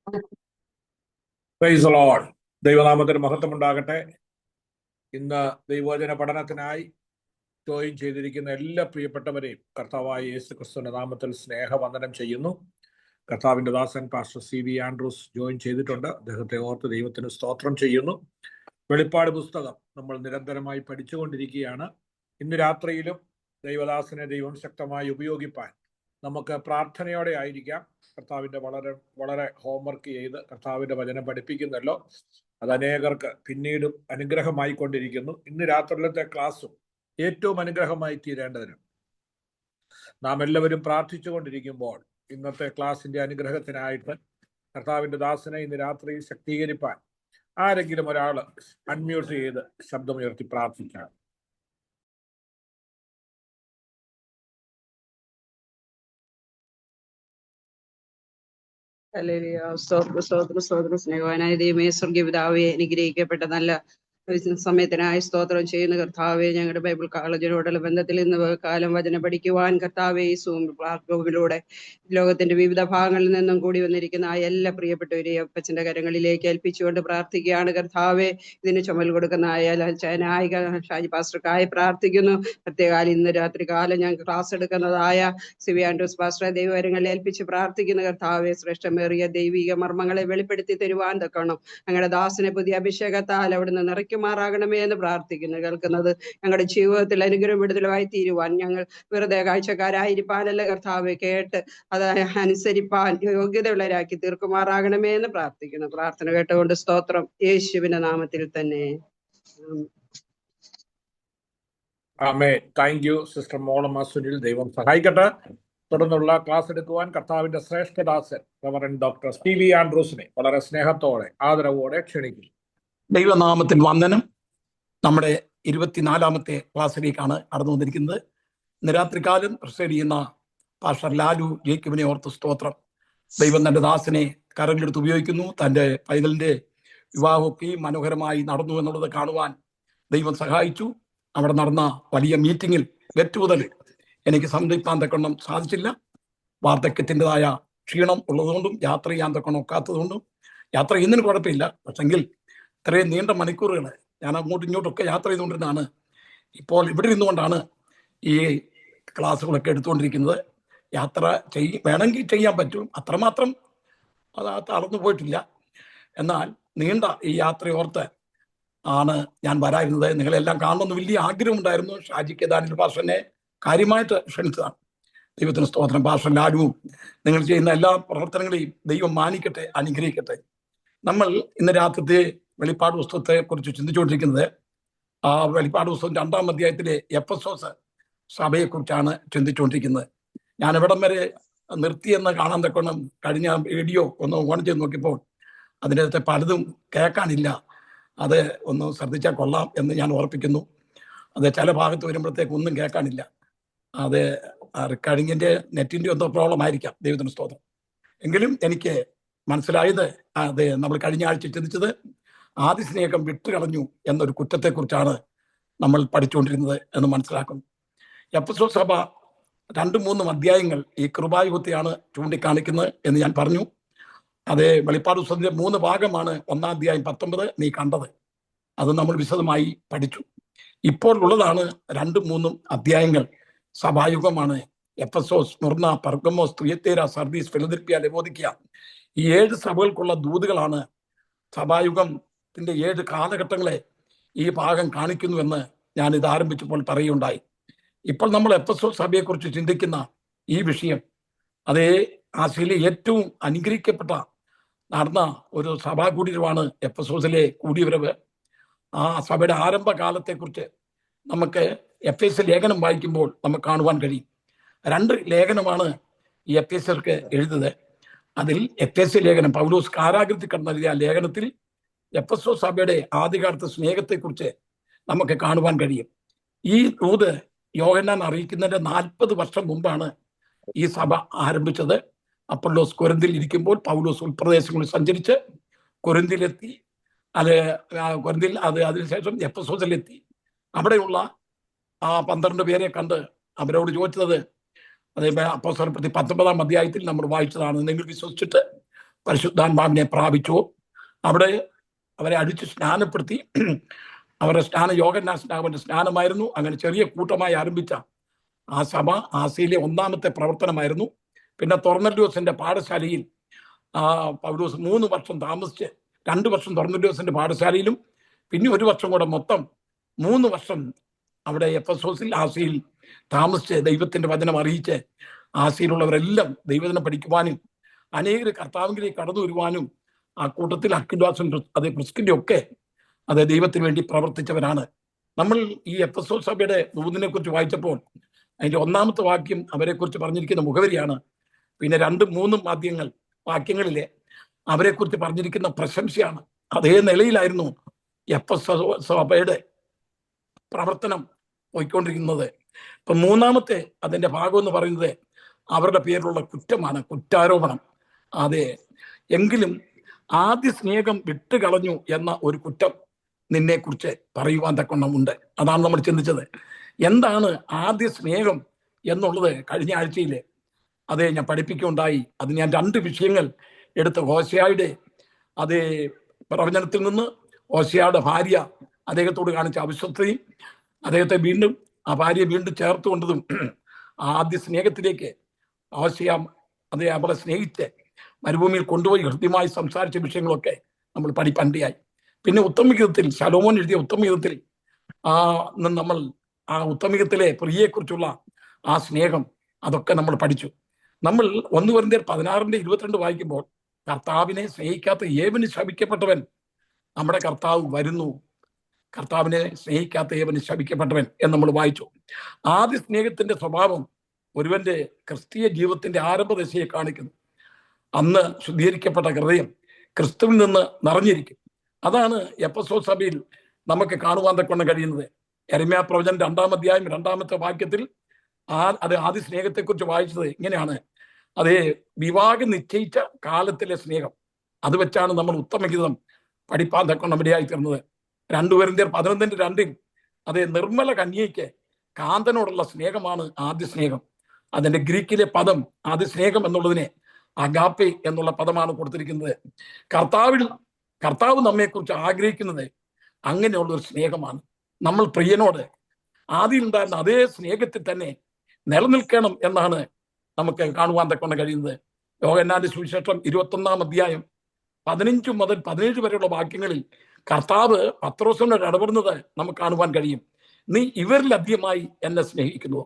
Praise the Lord. ദൈവനാമത്തിന് മഹത്വമുണ്ടാകട്ടെ. ഇന്ന് ദൈവവചന പഠനത്തിനായി ജോയിൻ ചെയ്തിരിക്കുന്ന എല്ലാ പ്രിയപ്പെട്ടവരെയും കർത്താവായ യേശു ക്രിസ്തുവിന്റെ നാമത്തിൽ സ്നേഹവന്ദനം ചെയ്യുന്നു. കർത്താവിന്റെ ദാസൻ പാസ്റ്റർ CV ആൻഡ്രൂസ് ജോയിൻ ചെയ്തിട്ടുണ്ട്. അദ്ദേഹത്തെ ഓർത്ത് ദൈവത്തിന് സ്തോത്രം ചെയ്യുന്നു. വെളിപ്പാട് പുസ്തകം നമ്മൾ നിരന്തരമായി പഠിച്ചുകൊണ്ടിരിക്കുകയാണ്. ഇന്ന് രാത്രിയിലും ദൈവദാസനെ ദൈവം ശക്തമായി ഉപയോഗിപ്പാൻ നമുക്ക് പ്രാർത്ഥനയോടെ ആയിരിക്കാം. കർത്താവിന്റെ വളരെ ഹോംവർക്ക് ചെയ്ത് കർത്താവിന്റെ വചനം പഠിപ്പിക്കുന്നല്ലോ. അത് അനേകർക്ക് പിന്നീടും അനുഗ്രഹമായി കൊണ്ടിരിക്കുന്നു. ഇന്ന് രാത്രിയിലത്തെ ക്ലാസ്സും ഏറ്റവും അനുഗ്രഹമായി തീരേണ്ടതിന് നാം എല്ലാവരും പ്രാർത്ഥിച്ചുകൊണ്ടിരിക്കുമ്പോൾ ഇന്നത്തെ ക്ലാസിന്റെ അനുഗ്രഹത്തിനായിട്ട് കർത്താവിന്റെ ദാസനെ ഇന്ന് രാത്രി ശക്തീകരിപ്പാൻ ആരെങ്കിലും ഒരാൾ അൺമ്യൂട്ട് ചെയ്ത് ശബ്ദമുയർത്തി പ്രാർത്ഥിക്കാം. സ്നേഹവാനായ ദൈവമേ, സ്വർഗീയ പിതാവേ, അനുഗ്രഹിക്കപ്പെട്ട നല്ല സമയത്തിനായി സ്തോത്രം ചെയ്യുന്ന കർത്താവെ, ഞങ്ങളുടെ ബൈബിൾ കോളേജിനോടുള്ള ബന്ധത്തിൽ ഇന്ന് കാലം വചനം പഠിക്കുവാൻ കർത്താവെ, ഈ സൂം പ്ലാറ്റ്ഫോമിലൂടെ ലോകത്തിന്റെ വിവിധ ഭാഗങ്ങളിൽ നിന്നും കൂടി വന്നിരിക്കുന്ന ആ എല്ലാ പ്രിയപ്പെട്ടവരെയും അപ്പച്ചന്റെ കരങ്ങളിലേക്ക് ഏൽപ്പിച്ചുകൊണ്ട് പ്രാർത്ഥിക്കുകയാണ്. കർത്താവെ, ഇതിന് ചുമൽ കൊടുക്കുന്ന നായിക ഷാജി പാസ്റ്റർക്കായി പ്രാർത്ഥിക്കുന്നു. പ്രത്യേകാൽ ഇന്ന് രാത്രി കാലം ഞങ്ങൾക്ക് ക്ലാസ് എടുക്കുന്നതായ CV ആൻഡ്രൂസ് പാസ്റ്ററെ ദൈവകരങ്ങളിൽ ഏൽപ്പിച്ച് പ്രാർത്ഥിക്കുന്ന കർത്താവെ, ശ്രേഷ്ഠമേറിയ ദൈവിക മർമ്മങ്ങളെ വെളിപ്പെടുത്തി തരുവാൻ തക്കണം ഞങ്ങളുടെ ദാസനെ പുതിയ അഭിഷേകത്താൽ അവിടുന്ന് നിറയ്ക്കുമാറാകണമേ എന്ന് പ്രാർത്ഥിക്കുന്നു. കേൾക്കുന്നത് ഞങ്ങളുടെ ജീവിതത്തിൽ അനുഗ്രഹം വിടുതലുമായി തീരുവാൻ ഞങ്ങൾ വെറുതെ കാഴ്ചക്കാരായിരിക്കാനല്ല കർത്താവെ, കേട്ട് അത് അനുസരിപ്പാൻ യോഗ്യതയുള്ളവരാക്കി തീർക്കുമാറാകണമേ എന്ന് പ്രാർത്ഥിക്കുന്നു. പ്രാർത്ഥന കേട്ടുകൊണ്ട് സ്തോത്രം, യേശുവിന്റെ നാമത്തിൽ തന്നെ. ആമേൻ. Thank you sister Molamma Sunil. ദൈവം സഹായിക്കട്ടെ. തുടർന്നുള്ള ക്ലാസ് എടുക്കുവാൻ കർത്താവിന്റെ ശ്രേഷ്ഠദാസൻ റവറൻഡ് ഡോക്ടർ CV ആൻഡ്രൂസിനെ വളരെ സ്നേഹത്തോടെ ആദരവോടെ ക്ഷണിക്കുന്നു. ദൈവനാമത്തിൽ വന്ദനം. നമ്മുടെ 24ാമത്തെ ക്ലാസ്സിലേക്കാണ് കടന്നു വന്നിരിക്കുന്നത്. ഇന്ന് രാത്രികാലം പ്രസേഡ് ചെയ്യുന്ന പാസ്റ്റർ ലാലു ജേക്കബിനെ ഓർത്ത് സ്തോത്രം. ദൈവം തന്റെ ദാസനെ കരങ്ങളെടുത്ത് ഉപയോഗിക്കുന്നു. തൻ്റെ പൈതലിന്റെ വിവാഹമൊക്കെയും മനോഹരമായി നടന്നു എന്നുള്ളത് കാണുവാൻ ദൈവം സഹായിച്ചു. അവിടെ നടന്ന വലിയ മീറ്റിങ്ങിൽ വെറ്റുമുതൽ എനിക്ക് സംതൃപ്താൻ തക്കണം സാധിച്ചില്ല. വാർദ്ധക്യത്തിൻ്റെതായ ക്ഷീണം ഉള്ളതുകൊണ്ടും യാത്ര ചെയ്യാൻ തക്കണം ഒക്കാത്തതുകൊണ്ടും യാത്ര ചെയ്യുന്നതിന് കുഴപ്പമില്ല. പക്ഷെങ്കിൽ ഇത്രയും നീണ്ട മണിക്കൂറുകൾ ഞാൻ അങ്ങോട്ടും ഇങ്ങോട്ടൊക്കെ യാത്ര ചെയ്തുകൊണ്ടിരുന്നതാണ്. ഇപ്പോൾ ഇവിടെ ഇരുന്നുകൊണ്ടാണ് ഈ ക്ലാസ്സുകളൊക്കെ എടുത്തുകൊണ്ടിരിക്കുന്നത്. യാത്ര വേണമെങ്കിൽ ചെയ്യാൻ പറ്റും, അത്രമാത്രം അത് തളർന്നു പോയിട്ടില്ല. എന്നാൽ നീണ്ട ഈ യാത്രയോർത്ത് ആണ് ഞാൻ വരായിരുന്നത്. നിങ്ങളെല്ലാം കാണണമെന്ന് വലിയ ആഗ്രഹമുണ്ടായിരുന്നു. ഷാജിക്ക് ദാനിയേൽ പാസ്റ്ററിനെ കാര്യമായിട്ട് ക്ഷണിച്ചതാണ്. ദൈവത്തിന് സ്തോത്രം. പാസ്റ്റർ ലാലുവും നിങ്ങൾ ചെയ്യുന്ന എല്ലാ പ്രവർത്തനങ്ങളെയും ദൈവം മാനിക്കട്ടെ, അനുഗ്രഹിക്കട്ടെ. നമ്മൾ ഇന്ന് രാത്രിത്തെ വെളിപ്പാട് പുസ്തകത്തെ കുറിച്ച് ചിന്തിച്ചുകൊണ്ടിരിക്കുന്നത് ആ വെളിപ്പാട് പുസ്തകം 2-ാം അധ്യായത്തിലെ എഫെസോസ് സഭയെക്കുറിച്ചാണ് ചിന്തിച്ചുകൊണ്ടിരിക്കുന്നത്. ഞാൻ എവിടം വരെ നിർത്തിയെന്ന് കാണാൻ തക്കണം കഴിഞ്ഞ വീഡിയോ ഒന്ന് ഓൺ ചെയ്ത് നോക്കിയപ്പോൾ അതിനകത്തെ പലതും കേൾക്കാനില്ല. അത് ഒന്ന് ശ്രദ്ധിച്ചാൽ കൊള്ളാം എന്ന് ഞാൻ ഓർപ്പിക്കുന്നു. അത് ചില ഭാഗത്ത് വരുമ്പോഴത്തേക്ക് ഒന്നും കേൾക്കാനില്ല. അത് റെക്കോർഡിങ്ങിൻ്റെ നെറ്റിൻ്റെ എന്തോ പ്രോബ്ലം ആയിരിക്കാം. ദൈവത്തിന് സ്തോത്രം. എങ്കിലും എനിക്ക് മനസ്സിലായത്, അത് നമ്മൾ കഴിഞ്ഞ ആഴ്ച ചിന്തിച്ചത് ആദി സ്നേഹം വിട്ടുകളഞ്ഞു എന്നൊരു കുറ്റത്തെക്കുറിച്ചാണ് നമ്മൾ പഠിച്ചുകൊണ്ടിരുന്നത് എന്ന് മനസ്സിലാക്കുന്നു. എഫെസോസ് സഭ 2-3 അധ്യായങ്ങൾ ഈ കൃപായുഗത്തെയാണ് ചൂണ്ടിക്കാണിക്കുന്നത് എന്ന് ഞാൻ പറഞ്ഞു. അത് വെളിപ്പാട് പുസ്തകത്തിന്റെ 3 ഭാഗമാണ്. 1-ാം അധ്യായം 19 നീ കണ്ടത്, അത് നമ്മൾ വിശദമായി പഠിച്ചു. ഇപ്പോൾ ഉള്ളതാണ് 2-3 അധ്യായങ്ങൾ. സഭായുഗമാണ്. Ephesus, Smyrna, Pergamos, Thyatira, Sardis, Philadelphia, Laodicea, ഈ 7 സഭകൾക്കുള്ള ദൂതുകളാണ്. സഭായുഗത്തിന്റെ 7 കാലഘട്ടങ്ങളെ ഈ ഭാഗം കാണിക്കുന്നുവെന്ന് ഞാൻ ഇത് ആരംഭിച്ചപ്പോൾ പറയുകയുണ്ടായി. ഇപ്പോൾ നമ്മൾ എഫെസോസ് സഭയെക്കുറിച്ച് ചിന്തിക്കുന്ന ഈ വിഷയം, അതേ ആശയിലെ ഏറ്റവും അനുഗ്രഹിക്കപ്പെട്ട നടന്ന ഒരു സഭാകൂടിയമാണ് എഫെസോസിലെ കൂടിയവരവ്. ആ സഭയുടെ ആരംഭകാലത്തെക്കുറിച്ച് നമുക്ക് എഫേസ്യ ലേഖനം വായിക്കുമ്പോൾ നമുക്ക് കാണുവാൻ കഴിയും. 2 ലേഖനമാണ് ഈ എഫേസ്യർക്ക് എഴുതുന്നത്. അതിൽ എഫേസ്യ ലേഖനം പൗലോസ് കാരാഗ്രഹത്തിൽ കിടന്നെഴുതിയ ലേഖനത്തിൽ എഫെസോസ് സഭയുടെ ആദ്യകാലത്തെ സ്നേഹത്തെക്കുറിച്ച് നമുക്ക് കാണുവാൻ കഴിയും. ഈ ദൂത് യോഹന്നാൻ അറിയിക്കുന്നതിന്റെ 40 വർഷം മുമ്പാണ് ഈ സഭ ആരംഭിച്ചത്. അപ്പൊല്ലോസ് കൊരിന്തിൽ ഇരിക്കുമ്പോൾ പൗലോസ് ഉൾപ്രദേശങ്ങളിൽ സഞ്ചരിച്ച് കൊരിന്തിലെത്തി. കൊരിന്തിൽ അതിനുശേഷം എഫെസോസിലെത്തി. അവിടെയുള്ള ആ 12 പേരെ കണ്ട് അവരോട് ചോദിച്ചത്, അതേ അപ്പോസ്തലപ്രവൃത്തി 19-ാം അധ്യായത്തിൽ നമ്മൾ വായിച്ചതാണ്, നിങ്ങൾ വിശ്വസിച്ചിട്ട് പരിശുദ്ധാത്മാവിനെ പ്രാപിച്ചു. അവിടെ അവരെ അടിച്ച് സ്നാനപ്പെടുത്തി. അവരുടെ സ്നാനം യോഹന്നാൻ സ്നാപകന്റെ സ്നാനമായിരുന്നു. അങ്ങനെ ചെറിയ കൂട്ടമായി ആരംഭിച്ച ആ സഭ ആസിയിലെ ഒന്നാമത്തെ പ്രവർത്തനമായിരുന്നു. പിന്നെ തൊർന്നല്യോസിന്റെ പാഠശാലയിൽ പൗലോസ് 3 വർഷം താമസിച്ച് 2 വർഷം തൊർന്നല്യോസിന്റെ പാഠശാലയിലും പിന്നെ 1 വർഷം കൂടെ മൊത്തം 3 വർഷം അവിടെ എഫെസോസിൽ ആസിയിൽ താമസിച്ച് ദൈവത്തിന്റെ വചനം അറിയിച്ച് ആസിയിലുള്ളവരെല്ലാം ദൈവവചനം പഠിക്കുവാനും അനേകർ കർത്താവിലേക്ക് കടന്നു വരുവാനും ആ കൂട്ടത്തിൽ അക്വിലാസും അത് പ്രിസ്കിന്റെ ഒക്കെ അത് ദൈവത്തിന് വേണ്ടി പ്രവർത്തിച്ചവരാണ്. നമ്മൾ ഈ എഫെസോസ് സഭയുടെ ദൂതിനെ കുറിച്ച് വായിച്ചപ്പോൾ അതിന്റെ 1-ാമത്തെ വാക്യം അവരെ കുറിച്ച് പറഞ്ഞിരിക്കുന്ന മുഖവരിയാണ്. പിന്നെ 2-3 വാക്യങ്ങളിലെ അവരെ കുറിച്ച് പറഞ്ഞിരിക്കുന്ന പ്രശംസയാണ്. അതേ നിലയിലായിരുന്നു എഫെസോസ് സഭയുടെ പ്രവർത്തനം പോയിക്കൊണ്ടിരിക്കുന്നത്. ഇപ്പൊ 3-ാമത്തെ അതിന്റെ ഭാഗം എന്ന് പറയുന്നത് അവരുടെ പേരിലുള്ള കുറ്റമാണ്, കുറ്റാരോപണം. അതെ, എങ്കിലും ആദ്യ സ്നേഹം വിട്ടുകളഞ്ഞു എന്ന ഒരു കുറ്റം നിന്നെ കുറിച്ച് പറയുവാൻ തക്കവണ്ണമുണ്ട്. അതാണ് നമ്മൾ ചിന്തിച്ചത്. എന്താണ് ആദ്യ സ്നേഹം എന്നുള്ളത് കഴിഞ്ഞ ആഴ്ചയിൽ അത് ഞാൻ പഠിപ്പിക്കുകയുണ്ടായി. അത് ഞാൻ 2 വിഷയങ്ങൾ എടുത്ത് ഹോശേയയുടെ അതേ പ്രവചനത്തിൽ നിന്ന് ഹോശേയയുടെ ഭാര്യ അദ്ദേഹത്തോട് കാണിച്ച അവിശ്വസ്തയും അദ്ദേഹത്തെ വീണ്ടും ആ ഭാര്യയെ വീണ്ടും ചേർത്തുകൊണ്ടതും ആദ്യ സ്നേഹത്തിലേക്ക് ഹോശേയ അതേ അവളെ സ്നേഹിച്ച് മരുഭൂമിയിൽ കൊണ്ടുപോയി ഹൃദ്യമായി സംസാരിച്ച വിഷയങ്ങളൊക്കെ നമ്മൾ പഠിപ്പണ്ടിയായി. പിന്നെ ഉത്തമഗീതത്തിൽ ശലോമോൻ എഴുതിയ ഉത്തമഗീതത്തിൽ നമ്മൾ ആ ഉത്തമഗീതത്തിലെ പ്രിയയെക്കുറിച്ചുള്ള ആ സ്നേഹം അതൊക്കെ നമ്മൾ പഠിച്ചു. നമ്മൾ 1 കൊരിന്ത്യർ 16:22 വായിക്കുമ്പോൾ കർത്താവിനെ സ്നേഹിക്കാത്ത ഏവന് ശപിക്കപ്പെട്ടവൻ നമ്മുടെ കർത്താവ് വരുന്നു, കർത്താവിനെ സ്നേഹിക്കാത്ത ഏവന് ശപിക്കപ്പെട്ടവൻ എന്ന് നമ്മൾ വായിച്ചു. ആദ്യ സ്നേഹത്തിന്റെ സ്വഭാവം ഒരുവന്റെ ക്രിസ്തീയ ജീവിതത്തിന്റെ ആരംഭദശയെ കാണിക്കുന്നു. അന്ന് ശുദ്ധീകരിക്കപ്പെട്ട ഹൃദയം ക്രിസ്തുവിൽ നിന്ന് നിറഞ്ഞിരിക്കും. അതാണ് എഫെസോസ് സഭയിൽ നമുക്ക് കാണുവാൻ തക്കൊണ്ട് കഴിയുന്നത്. യെരമ്യാ പ്രവചനം 2-ാം അധ്യായം 2-ാമത്തെ വാക്യത്തിൽ അത് ആദ്യ സ്നേഹത്തെക്കുറിച്ച് വായിച്ചത് ഇങ്ങനെയാണ്. അതേ, വിവാഹം നിശ്ചയിച്ച കാലത്തിലെ സ്നേഹം, അത് വെച്ചാണ് നമ്മൾ ഉത്തമഗീതം പഠിപ്പാൻ തക്കൊണ്ട് ഇടയായി തീർന്നത്. 2 കൊരിന്ത്യർ 11:2 അതേ, നിർമ്മല കന്യയ്ക്ക് കാന്തനോടുള്ള സ്നേഹമാണ് ആദ്യ സ്നേഹം. അതിന്റെ ഗ്രീക്കിലെ പദം ആദ്യ സ്നേഹം എന്നുള്ളതിനെ അഗാപ്പെ എന്നുള്ള പദമാണ് കൊടുത്തിരിക്കുന്നത്. കർത്താവ് നമ്മെക്കുറിച്ച് ആഗ്രഹിക്കുന്നത് അങ്ങനെയുള്ള ഒരു സ്നേഹമാണ്. നമ്മൾ പ്രിയനോട് ആദ്യം ഉണ്ടായിരുന്ന അതേ സ്നേഹത്തിൽ തന്നെ നിലനിൽക്കണം എന്നാണ് നമുക്ക് കാണുവാൻ തക്കൊണ്ട് കഴിയുന്നത്. യോഹന്നാന്റെ സുവിശേഷം 21-ാം അധ്യായം 15 മുതൽ 17 വരെയുള്ള വാക്യങ്ങളിൽ കർത്താവ് പത്രോസിനോട് ഇടപെടുന്നത് നമുക്ക് കാണുവാൻ കഴിയും. നീ ഇവരിലധികമായി എന്നെ സ്നേഹിക്കുന്നു.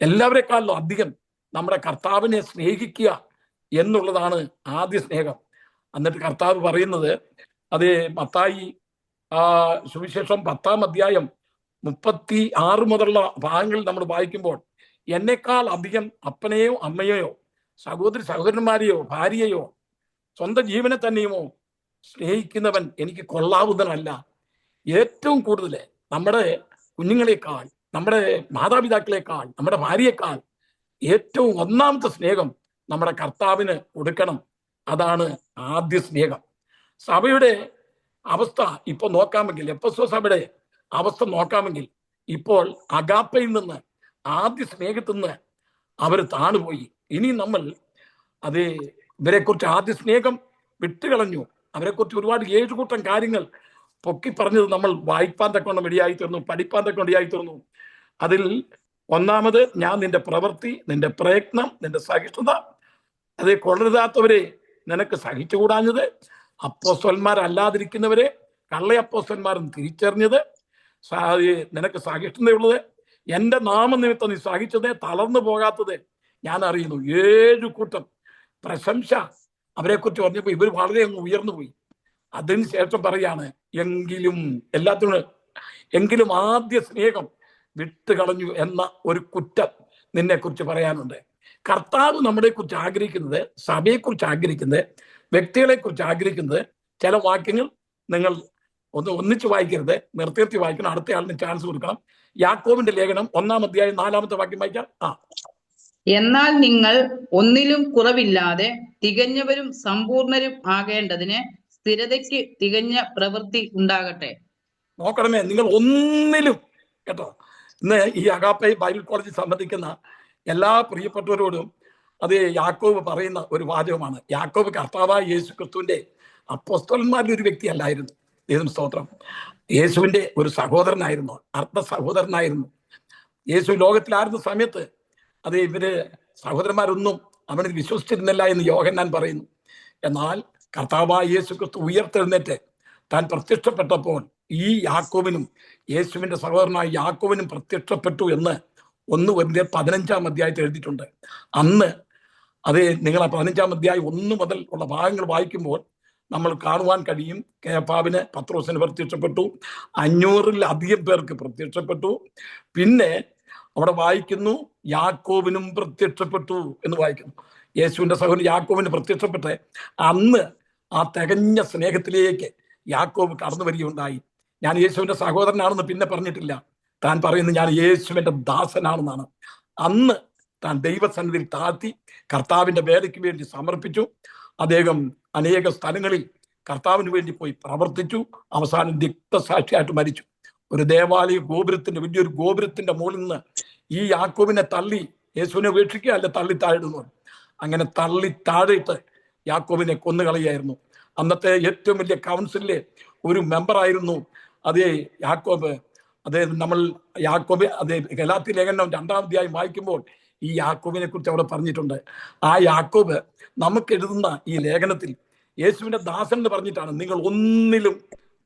എല്ലാവരെക്കാളും അധികം നമ്മുടെ കർത്താവിനെ സ്നേഹിക്കുക എന്നുള്ളതാണ് ആദ്യ സ്നേഹം. എന്നിട്ട് കർത്താവ് പറയുന്നത് അതേ മത്തായി സുവിശേഷം 10-ാം അധ്യായം 36 മുതലുള്ള ഭാഗങ്ങളിൽ നമ്മൾ വായിക്കുമ്പോൾ എന്നെക്കാൾ അധികം അപ്പനെയോ അമ്മയെയോ സഹോദരന്മാരെയോ ഭാര്യയെയോ സ്വന്തം ജീവനെ തന്നെയുമോ സ്നേഹിക്കുന്നവൻ എനിക്ക് കൊള്ളാവുന്നതല്ല. ഏറ്റവും കൂടുതൽ നമ്മുടെ കുഞ്ഞുങ്ങളെക്കാൾ, നമ്മുടെ മാതാപിതാക്കളെക്കാൾ, നമ്മുടെ ഭാര്യയെക്കാൾ ഏറ്റവും 1-ാമത്തെ സ്നേഹം നമ്മുടെ കർത്താവിന് കൊടുക്കണം. അതാണ് ആദ്യ സ്നേഹം. സഭയുടെ അവസ്ഥ ഇപ്പൊ നോക്കാമെങ്കിൽ, എഫെസോസ് സഭയുടെ അവസ്ഥ നോക്കാമെങ്കിൽ, ഇപ്പോൾ അഗാപ്പയിൽ നിന്ന് ആദ്യ സ്നേഹത്തിൽ നിന്ന് അവർ താണുപോയി. ഇനി നമ്മൾ അതേ ഇവരെക്കുറിച്ച് ആദ്യ സ്നേഹം വിട്ടുകളഞ്ഞു. അവരെക്കുറിച്ച് ഒരുപാട് 7 കൂട്ടം കാര്യങ്ങൾ പൊക്കി പറഞ്ഞത് നമ്മൾ വായിപ്പാൻ തക്കൊണ്ട് ഇടയായി തീർന്നു, പഠിപ്പാൻ തക്കൊണ്ട് ഇടയായി തീർന്നു. അതിൽ 1-ാമത്, ഞാൻ നിന്റെ പ്രവൃത്തി, നിന്റെ പ്രയത്നം, നിന്റെ സഹിഷ്ണുത, അതേ കൊള്ളരുതാത്തവരെ നിനക്ക് സഹിച്ചുകൂടാഞ്ഞത്, അപ്പോസ്തലന്മാരല്ലാതിരിക്കുന്നവരെ കള്ള അപ്പോസ്തലന്മാരും തിരിച്ചറിഞ്ഞത്, നിനക്ക് സഹിഷ്ണുതയുള്ളത്, എന്റെ നാമനിമിത്തം നീ സഹിച്ചത്, തളർന്നു പോകാത്തത് ഞാൻ അറിയുന്നു. 7 കൂട്ടം പ്രശംസ അവരെക്കുറിച്ച് പറഞ്ഞപ്പോൾ ഇവർ വളരെ അങ്ങ് ഉയർന്നു പോയി. അതിനുശേഷം പറയാണ് എങ്കിലും ആദ്യ സ്നേഹം വിട്ടുകളഞ്ഞു എന്ന ഒരു കുറ്റം നിന്നെ കുറിച്ച് പറയാനുണ്ട്. കർത്താവ് നമ്മളെ കുറിച്ച് ആഗ്രഹിക്കുന്നത്, സഭയെക്കുറിച്ച് ആഗ്രഹിക്കുന്നത്, വ്യക്തികളെ കുറിച്ച് ആഗ്രഹിക്കുന്നത്, ചില വാക്യങ്ങൾ നിങ്ങൾ ഒന്നിച്ച് വായിക്കരുത്, നിർത്തി വായിക്കണം. അടുത്ത ആളിന് ചാൻസ് കൊടുക്കണം. യാക്കോബിന്റെ ലേഖനം 1-ാം അധ്യായം 4-ാമത്തെ വാക്യം വായിക്കാം. എന്നാൽ നിങ്ങൾ ഒന്നിലും കുറവില്ലാതെ തികഞ്ഞവരും സമ്പൂർണരും ആകേണ്ടതിന് സ്ഥിരതയ്ക്ക് തികഞ്ഞ പ്രവൃത്തി ഉണ്ടാകട്ടെ. നോക്കണമേ, നിങ്ങൾ ഒന്നിലും, കേട്ടോ. ഇന്ന് ഈ അഗാപ്പെ ബൈബിൾ കോളേജിൽ സംബന്ധിക്കുന്ന എല്ലാ പ്രിയപ്പെട്ടവരോടും അത് യാക്കോബ് പറയുന്ന ഒരു വാചകമാണ്. യാക്കോബ് കർത്താവായ യേശു ക്രിസ്തുവിന്റെ അപ്പോസ്തലന്മാരിൽ ഒരു വ്യക്തിയല്ലായിരുന്നു. ദൈവം സ്തോത്രം. യേശുവിന്റെ ഒരു സഹോദരനായിരുന്നു, അർദ്ധ സഹോദരനായിരുന്നു. യേശു ലോകത്തിലായിരുന്ന സമയത്ത് അത് ഇവര് സഹോദരന്മാരൊന്നും അവനിൽ വിശ്വസിച്ചിരുന്നില്ല എന്ന് യോഹന്നാൻ പറയുന്നു. എന്നാൽ കർത്താവായ യേശു ക്രിസ്തു ഉയർത്തെഴുന്നേറ്റ് താൻ പ്രത്യക്ഷപ്പെട്ടപ്പോൾ ഈ യാക്കോബിനും യേശുവിന്റെ സഹോദരനായ യാക്കോബിനും പ്രത്യക്ഷപ്പെട്ടു എന്ന് 1 കൊരിന്ത്യർ 15-ാം അധ്യായത്തിൽ എഴുതിയിട്ടുണ്ട്. അന്ന് അത് നിങ്ങൾ ആ 15-ാം അധ്യായം 1 മുതൽ ഉള്ള ഭാഗങ്ങൾ വായിക്കുമ്പോൾ നമ്മൾ കാണുവാൻ കഴിയും. കേഫാവിന് പത്രോസിന് പ്രത്യക്ഷപ്പെട്ടു, 500-ൽ-അധികം പേർക്ക് പ്രത്യക്ഷപ്പെട്ടു. പിന്നെ അവിടെ വായിക്കുന്നു യാക്കോബിനും പ്രത്യക്ഷപ്പെട്ടു എന്ന് വായിക്കുന്നു. യേശുവിന്റെ സഹോദരൻ യാക്കോബിന് പ്രത്യക്ഷപ്പെട്ട് അന്ന് ആ തികഞ്ഞ സ്നേഹത്തിലേക്ക് യാക്കോബ് കടന്നു വരികയുണ്ടായി. ഞാൻ യേശുവിന്റെ സഹോദരനാണെന്ന് പിന്നെ പറഞ്ഞിട്ടില്ല. താൻ പറയുന്നത് ഞാൻ യേശുവിന്റെ ദാസനാണെന്നാണ്. അന്ന് താൻ ദൈവസന്നിധിയിൽ താഴ്ത്തി കർത്താവിന്റെ വേലയ്ക്ക് വേണ്ടി സമർപ്പിച്ചു. അദ്ദേഹം അനേക സ്ഥലങ്ങളിൽ കർത്താവിന് വേണ്ടി പോയി പ്രവർത്തിച്ചു. അവസാനം രക്തസാക്ഷിയായിട്ട് മരിച്ചു. ഒരു ദേവാലയ ഗോപുരത്തിന്റെ വലിയൊരു ഗോപുരത്തിന്റെ മുകളിൽ നിന്ന് ഈ യാക്കോബിനെ തള്ളി യേശുവിനെ ഉപേക്ഷിക്കുക, അല്ല തള്ളി താഴിടുന്നു. അങ്ങനെ തള്ളി താഴിട്ട് യാക്കോബിനെ കൊന്നുകളയായിരുന്നു. അന്നത്തെ ഏറ്റവും വലിയ കൗൺസിലിലെ ഒരു മെമ്പറായിരുന്നു അതേ യാക്കോബ്. നമ്മൾ യാക്കോബ് ഗലാത്യ ലേഖനം 2-ാം അധ്യായം വായിക്കുമ്പോൾ ഈ യാക്കോബിനെ കുറിച്ച് അവിടെ പറഞ്ഞിട്ടുണ്ട്. ആ യാക്കോബ് നമുക്ക് എഴുതുന്ന ഈ ലേഖനത്തിൽ യേശുവിന്റെ ദാസൻ എന്ന് പറഞ്ഞിട്ടാണ് നിങ്ങൾ ഒന്നിലും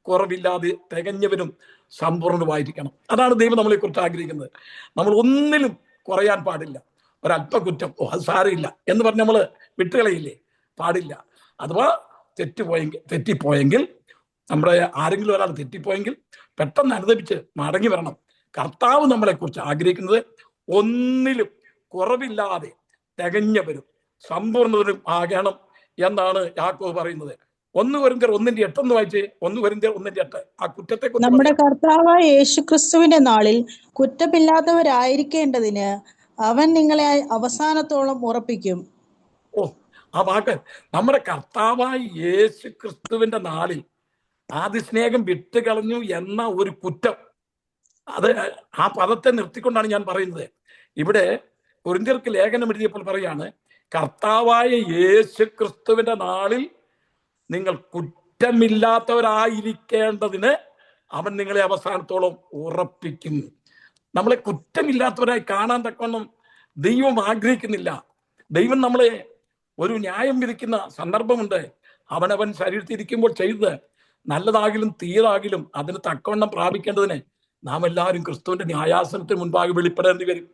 കുറവില്ലാതെ തികഞ്ഞവരും സമ്പൂർണ്ണമായിരിക്കണം. അതാണ് ദൈവം നമ്മളെ കുറിച്ച് ആഗ്രഹിക്കുന്നത്. നമ്മൾ ഒന്നിലും കുറയാൻ പാടില്ല. ഒരല്പകുറ്റം അത് സാരമില്ല എന്ന് പറഞ്ഞ് നമ്മൾ വിട്ടുകളയില്ലേ? പാടില്ല. അഥവാ തെറ്റിപ്പോയെങ്കിൽ നമ്മുടെ ആരെങ്കിലും ഒരാൾ തെറ്റിപ്പോയെങ്കിൽ പെട്ടെന്ന് അനുദപിച്ച് മടങ്ങി വരണം. കർത്താവ് നമ്മളെ കുറിച്ച് ആഗ്രഹിക്കുന്നത് ഒന്നിലും കുറവില്ലാതെ തികഞ്ഞവരും സമ്പൂർണ്ണതരും ആകണം എന്നാണ് യാക്കോബ് പറയുന്നത്. 1 കൊരിന്ത്യർ 1:8 എന്ന് വായിച്ച്. 1 കൊരിന്ത്യർ 1:8 ആ കുറ്റത്തെ നമ്മുടെ കർത്താവായ യേശുക്രിസ്തുവിന്റെ നാളിൽ കുറ്റമില്ലാത്തവരായിരിക്കേണ്ടതിന് അവൻ നിങ്ങളെ അവസാനത്തോളം ഉറപ്പിക്കും. ആ വാക്ക് നമ്മുടെ കർത്താവായ യേശു ക്രിസ്തുവിന്റെ നാളിൽ ആദ്യ സ്നേഹം വിട്ടുകളഞ്ഞു എന്ന ഒരു കുറ്റം, അത് ആ പദത്തെ നിർത്തിക്കൊണ്ടാണ് ഞാൻ പറയുന്നത്. ഇവിടെ കൊരിന്ത്യർക്ക് ലേഖനം എഴുതിയപ്പോൾ പറയാണ് കർത്താവായ യേശു ക്രിസ്തുവിന്റെ നാളിൽ നിങ്ങൾ കുറ്റമില്ലാത്തവരായിരിക്കേണ്ടതിന് അവൻ നിങ്ങളെ അവസാനത്തോളം ഉറപ്പിക്കും. നമ്മളെ കുറ്റമില്ലാത്തവരായി കാണാൻ തക്കവണ്ണം ദൈവം ആഗ്രഹിക്കുന്നില്ല. ദൈവം നമ്മളെ ഒരു ന്യായം വിധിക്കുന്ന സന്ദർഭമുണ്ട്. അവനവൻ ശരീരത്തിരിക്കുമ്പോൾ ചെയ്തത് നല്ലതാകിലും തീയതാകിലും അതിന് തക്കവണ്ണം പ്രാപിക്കേണ്ടതിന് നാം എല്ലാവരും ക്രിസ്തുവിന്റെ ന്യായാസനത്തിന് മുൻപാകെ വെളിപ്പെടേണ്ടി വരും.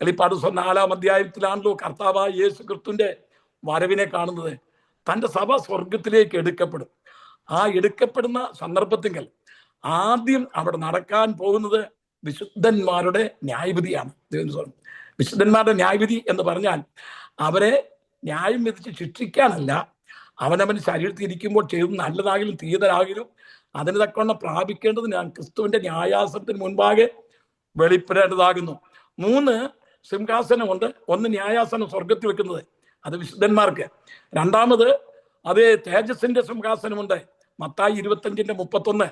വെളിപ്പാട് 4-ാം അധ്യായത്തിലാണല്ലോ കർത്താവായ യേശു ക്രിസ്തുവിന്റെ വരവിനെ കാണുന്നത്. തൻ്റെ സഭ സ്വർഗത്തിലേക്ക് എടുക്കപ്പെടും. ആ എടുക്കപ്പെടുന്ന സന്ദർഭത്തിങ്കൽ ആദ്യം അവിടെ നടക്കാൻ പോകുന്നത് വിശുദ്ധന്മാരുടെ ന്യായവിധിയാണ്. വിശുദ്ധന്മാരുടെ ന്യായവിധി എന്ന് പറഞ്ഞാൽ അവരെ ന്യായം വിധിച്ച് ശിക്ഷിക്കാനല്ല, അവനവൻ ശരീരത്തിൽ ഇരിക്കുമ്പോൾ ചെയ്ത് നല്ലതാകിലും തീയതാകിലും അതിന് തക്കവണ്ണം പ്രാപിക്കേണ്ടത് ഞാൻ ക്രിസ്തുവിന്റെ ന്യായാസനത്തിന് മുൻപാകെ വെളിപ്പെടേണ്ടതാകുന്നു. 3 സിംഹാസനമുണ്ട്. 1 ന്യായാസനം സ്വർഗത്തിൽ വെക്കുന്നത്, അത് വിശുദ്ധന്മാർക്ക്. 2ാമത് അതേ തേജസ്സിന്റെ സിംഹാസനമുണ്ട്, മത്തായി 25:31.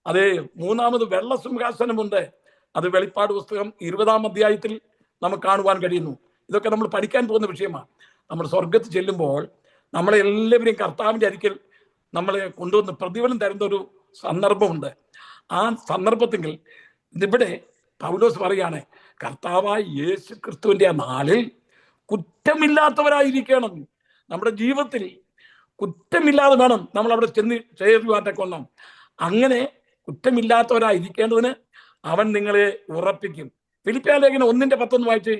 അതേ 3ാമത് വെള്ള സിംഹാസനമുണ്ട്, അത് വെളിപ്പാട് പുസ്തകം 20-ാം അധ്യായത്തിൽ നമുക്ക് കാണുവാൻ കഴിയുന്നു. ഇതൊക്കെ നമ്മൾ പഠിക്കാൻ പോകുന്ന വിഷയമാണ്. നമ്മൾ സ്വർഗത്തിൽ ചെല്ലുമ്പോൾ നമ്മളെ എല്ലാവരെയും കർത്താവിൻ്റെ അരികിൽ നമ്മളെ കൊണ്ടുവന്ന് പ്രതിഫലം തരുന്ന ഒരു സന്ദർഭമുണ്ട്. ആ സന്ദർഭത്തിൽ ഇവിടെ പൗലോസ് പറയാണ് കർത്താവായ യേശു ക്രിസ്തുവിന്റെ ആ നാളിൽ കുറ്റമില്ലാത്തവരായിരിക്കണം. നമ്മുടെ ജീവിതത്തിൽ കുറ്റമില്ലാതെ വേണം നമ്മൾ അവിടെ ചേരുവാൻ കൊള്ളാം. അങ്ങനെ കുറ്റമില്ലാത്തവരായിരിക്കേണ്ടതിന് അവൻ നിങ്ങളെ ഉറപ്പിക്കും. ഫിലിപ്പിയ ലേഖനം 1:10 വായിച്ച്.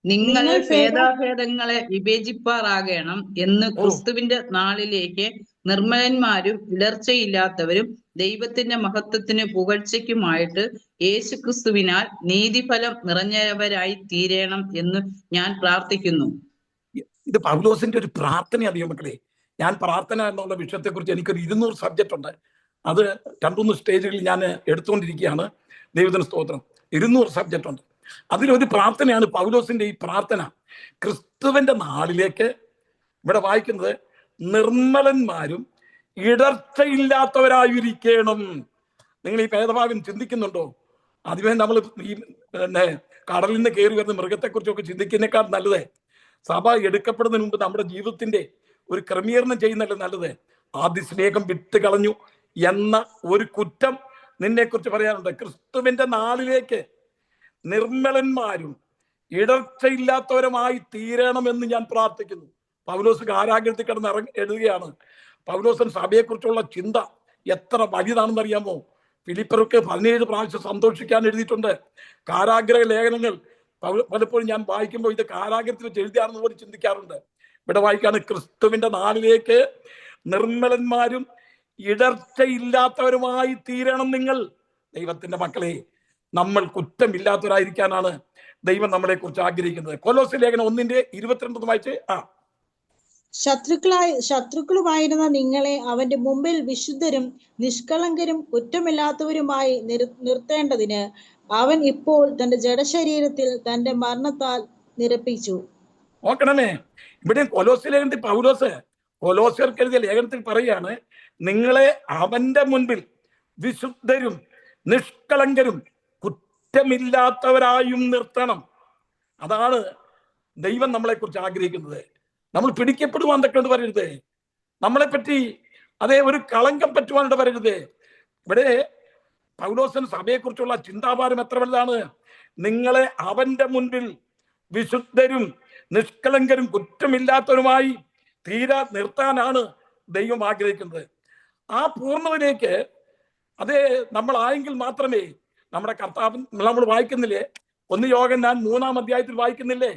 നിങ്ങൾ ഭേദാഭേദങ്ങളെ വിവേചിപ്പാറാകണം എന്ന് ക്രിസ്തുവിന്റെ നാളിലേക്ക് നിർമ്മലന്മാരും ഇടർച്ചയില്ലാത്തവരും ദൈവത്തിന്റെ മഹത്വത്തിന് പുകഴ്ചയ്ക്കുമായിട്ട് യേശു ക്രിസ്തുവിനാൽ നീതിഫലം നിറഞ്ഞവരായി തീരണം എന്ന് ഞാൻ പ്രാർത്ഥിക്കുന്നു. ഇത് പൗലോസിന്റെ ഒരു പ്രാർത്ഥനയാണ് ദൈവമക്കളെ. ഞാൻ പ്രാർത്ഥന എന്നുള്ള വിഷയത്തെ കുറിച്ച് എനിക്കൊരു 200 സബ്ജക്റ്റ് ഉണ്ട്. അത് 2-3 സ്റ്റേജുകളിൽ ഞാൻ എടുത്തുകൊണ്ടിരിക്കുകയാണ്. ദൈവത്തിന് സ്തോത്രം. 200 സബ്ജക്റ്റ് ഉണ്ട്. അതിലൊരു പ്രാർത്ഥനയാണ് പൗലോസിന്റെ ഈ പ്രാർത്ഥന. ക്രിസ്തുവിന്റെ നാളിലേക്ക് ഇവിടെ വായിക്കുന്നത് നിർമ്മലന്മാരും ഇടർച്ചയില്ലാത്തവരായിരിക്കണം. നിങ്ങൾ ഈ ഭേദഭാഗം ചിന്തിക്കുന്നുണ്ടോ? ആദ്യമേ നമ്മൾ ഈ കടലിൽ നിന്ന് കയറി വരുന്ന മൃഗത്തെക്കുറിച്ചൊക്കെ ചിന്തിക്കുന്നതിനേക്കാൾ നല്ലത് സഭ എടുക്കപ്പെടുന്നതിന് മുമ്പ് നമ്മുടെ ജീവിതത്തിന്റെ ഒരു ക്രമീകരണം ചെയ്യുന്നതല്ലേ നല്ലത്. ആദ്യ സ്നേഹം വിട്ട് കളഞ്ഞു എന്ന ഒരു കുറ്റം നിന്നെക്കുറിച്ച് പറയാനുണ്ട്. ക്രിസ്തുവിന്റെ നാളിലേക്ക് നിർമ്മലന്മാരും ഇടർച്ചയില്ലാത്തവരുമായി തീരണമെന്ന് ഞാൻ പ്രാർത്ഥിക്കുന്നു. പൗലോസ് കാരാഗ്രഹത്തിൽ കിടന്ന് എഴുതുകയാണ്. പൗലോസൻ സഭയെക്കുറിച്ചുള്ള ചിന്ത എത്ര വലുതാണെന്ന് അറിയാമോ? ഫിലിപ്പർക്ക് 17 പ്രാവശ്യം സന്തോഷിക്കാൻ എഴുതിയിട്ടുണ്ട്. കാരാഗ്രഹ ലേഖനങ്ങൾ പലപ്പോഴും ഞാൻ വായിക്കുമ്പോൾ ഇത് കാരാഗ്രഹത്തിൽ വെച്ച് എഴുതിയാണെന്ന് പോലും ചിന്തിക്കാറുണ്ട്. ഇവിടെ വായിക്കാണ്, ക്രിസ്തുവിന്റെ നാളിലേക്ക് നിർമ്മലന്മാരും ഇടർച്ചയില്ലാത്തവരുമായി തീരണം നിങ്ങൾ. ദൈവത്തിന്റെ മക്കളെ, നമ്മൾ കുറ്റമില്ലാത്തവരായിരിക്കാനാണ് ദൈവം നമ്മളെ കുറിച്ച് ആഗ്രഹിക്കുന്നത്. കൊലോസ്യ ലേഖനം 1:22 വായിച്ചേ. ശത്രുക്കളുമായിരുന്ന നിങ്ങളെ അവന്റെ മുമ്പിൽ വിശുദ്ധരും നിഷ്കളങ്കരും കുറ്റമില്ലാത്തവരുമായി നിർത്തേണ്ടതിന് അവൻ ഇപ്പോൾ തന്റെ ജഡശരീരത്തിൽ തന്റെ മരണത്താൽ നിരപ്പിച്ചു. നോക്കണമേ, ഇവിടെ കൊലോസ്യ ലേഖനത്തിൽ പൗലോസ് കൊലോസ്യർക്ക് എഴുതിയ ലേഖനത്തിൽ പറയാണ്, നിങ്ങളെ അവന്റെ മുൻപിൽ വിശുദ്ധരും നിഷ്കളങ്കരും കുറ്റമില്ലാത്തവരായും നിർത്തണം. അതാണ് ദൈവം നമ്മളെ കുറിച്ച് ആഗ്രഹിക്കുന്നത്. നമ്മൾ പിടിക്കപ്പെടുവാൻ തക്കൊണ്ട് വരരുത്. നമ്മളെ പറ്റി അതേ ഒരു കളങ്കം പറ്റുവാനിട്ട് വരരുത്. ഇവിടെ പൗലോസിന് സഭയെക്കുറിച്ചുള്ള ചിന്താഭാരം എത്ര വലുതാണ്. നിങ്ങളെ അവന്റെ മുൻപിൽ വിശുദ്ധരും നിഷ്കളങ്കരും കുറ്റമില്ലാത്തവരുമായി നിർത്താനാണ് ദൈവം ആഗ്രഹിക്കുന്നത്. ആ പൂർണ്ണതയിലേക്ക് അതേ നമ്മളായെങ്കിൽ മാത്രമേ നമ്മുടെ കർത്താവ്, നമ്മൾ വായിക്കുന്നില്ലേ 1 യോഹന്നാൻ 3-ാം അധ്യായത്തിൽ വായിക്കുന്നില്ലേ,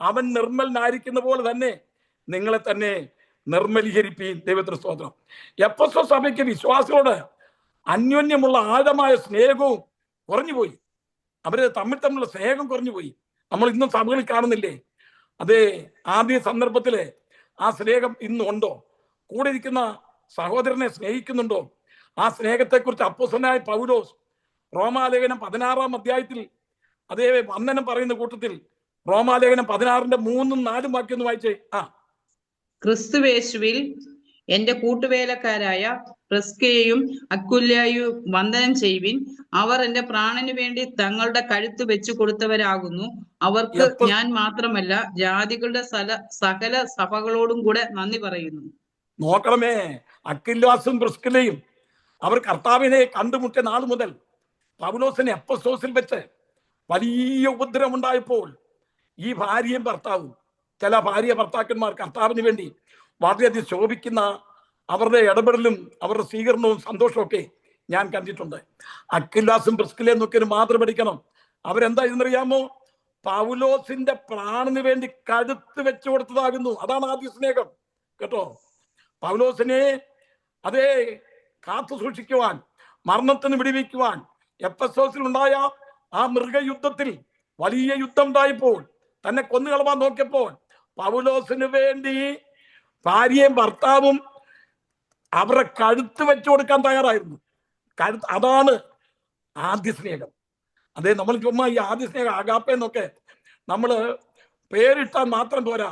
അവൻ നിർമ്മലനായിരിക്കുന്ന പോലെ തന്നെ നിങ്ങളെ തന്നെ നിർമ്മലീകരിപ്പീൻ. ദൈവത്തിന് സ്തോത്രം. എഫെസോസ് സഭയ്ക്ക് വിശ്വാസികളോട് അന്യോന്യമുള്ള ആഴമായ സ്നേഹവും കുറഞ്ഞുപോയി. അവര് തമ്മിലുള്ള സ്നേഹം കുറഞ്ഞുപോയി. നമ്മൾ ഇന്നും സഭകളിൽ കാണുന്നില്ലേ? അതേ ആദ്യ സന്ദർഭത്തില് ആ സ്നേഹം ഇന്നും ഉണ്ടോ? കൂടെ ഇരിക്കുന്ന സഹോദരനെ സ്നേഹിക്കുന്നുണ്ടോ? ആ സ്നേഹത്തെക്കുറിച്ച് അപ്പോസ്തലനായ പൗലോസ് റോമാലേഖനം 16-ാം അധ്യായത്തിൽ അതേ വന്ദനം പറയുന്ന കൂട്ടത്തിൽ റോമാലേഖനം 16-ന്റെ 3-4 വാക്യം ഒന്ന് വായിച്ചേ. ക്രിസ്തുവേശുവിൽ എന്റെ കൂട്ടുവേലക്കാരായ പ്രിസ്കയെയും അക്വിലയെയും വന്ദനം ചെയ്യുവിൻ. അവർ എന്റെ പ്രാണന് വേണ്ടി തങ്ങളുടെ കഴുത്ത് വെച്ചു കൊടുത്തവരാകുന്നു. അവർക്ക് ഞാൻ മാത്രമല്ല, ജാതികളുടെ സകല സഭകളോടും കൂടെ നന്ദി പറയുന്നു. നോക്കണമേ, അക്വിലാസും പ്രിസ്കിലയും അവർ കർത്താവിനെ കണ്ടുമുട്ടിയ നാൾ മുതൽ പൗലോസിനെ എഫെസോസിൽ വെച്ച് വലിയ ഉപദ്രവം ഉണ്ടായപ്പോൾ ഈ ഭാര്യയും ഭർത്താവും, ചില ഭാര്യ ഭർത്താക്കന്മാർ കർത്താവിന് വേണ്ടി വളരെയധികം ശോഭിക്കുന്ന അവരുടെ ഇടപെടലും അവരുടെ സ്വീകരണവും സന്തോഷവും ഒക്കെ ഞാൻ കണ്ടിട്ടുണ്ട്. അക്വിലാസും പ്രിസ്കിലയും നോക്കി ഒരു മാതൃ പഠിക്കണം. അവരെന്താ ഇതെന്നറിയാമോ? പൗലോസിന്റെ പ്രാണന് വേണ്ടി കഴുത്ത് വെച്ചു കൊടുത്തതാകുന്നു. അതാണ് ആദ്യ സ്നേഹം കേട്ടോ. പൗലോസിനെ അതേ കാത്തു സൂക്ഷിക്കുവാൻ, മരണത്തിന് വിടിവിക്കുവാൻ എഫെസോസിൽ ഉണ്ടായ ആ മൃഗയുദ്ധത്തിൽ വലിയ യുദ്ധം ഉണ്ടായപ്പോൾ, തന്നെ കൊന്നുകളവാൻ നോക്കിയപ്പോൾ പൗലോസിന് വേണ്ടി ഭാര്യയും ഭർത്താവും അവരുടെ കഴുത്ത് വെച്ചു കൊടുക്കാൻ തയ്യാറായിരുന്നു. അതാണ് ആദ്യ സ്നേഹം. അതേ നമ്മൾ ചുമ്മാ ഈ ആദ്യ സ്നേഹം ആഗാപ്പയെന്നൊക്കെ നമ്മൾ പേരിട്ടാൽ മാത്രം പോരാ,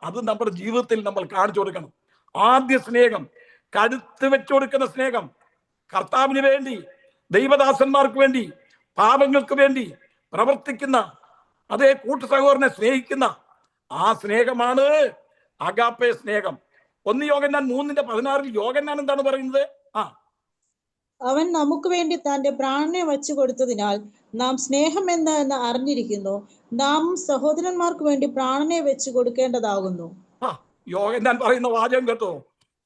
അത് നമ്മുടെ ജീവിതത്തിൽ നമ്മൾ കാണിച്ചു കൊടുക്കണം. ആദ്യ സ്നേഹം, കഴുത്ത് വെച്ചു കൊടുക്കുന്ന സ്നേഹം, കർത്താവിന് വേണ്ടി, ദൈവദാസന്മാർക്ക് വേണ്ടി, പാപങ്ങൾക്ക് വേണ്ടി പ്രവർത്തിക്കുന്ന അതേ കൂട്ടു സഹോദരനെ സ്നേഹിക്കുന്ന ആ സ്നേഹമാണ് അഗാപ്പെ സ്നേഹം. 1 യോഹന്നാൻ 3:16 യോഹന്നാൻ എന്താണ് പറയുന്നത്? അവൻ നമുക്ക് വേണ്ടി തന്റെ പ്രാണനെ വച്ചു കൊടുത്തതിനാൽ നാം സ്നേഹം എന്ന് അറിഞ്ഞിരിക്കുന്നു. നാം സഹോദരന്മാർക്ക് വേണ്ടി പ്രാണനെ വെച്ചു കൊടുക്കേണ്ടതാകുന്നു. യോഹന്നാൻ പറയുന്ന വാചകം കേട്ടോ.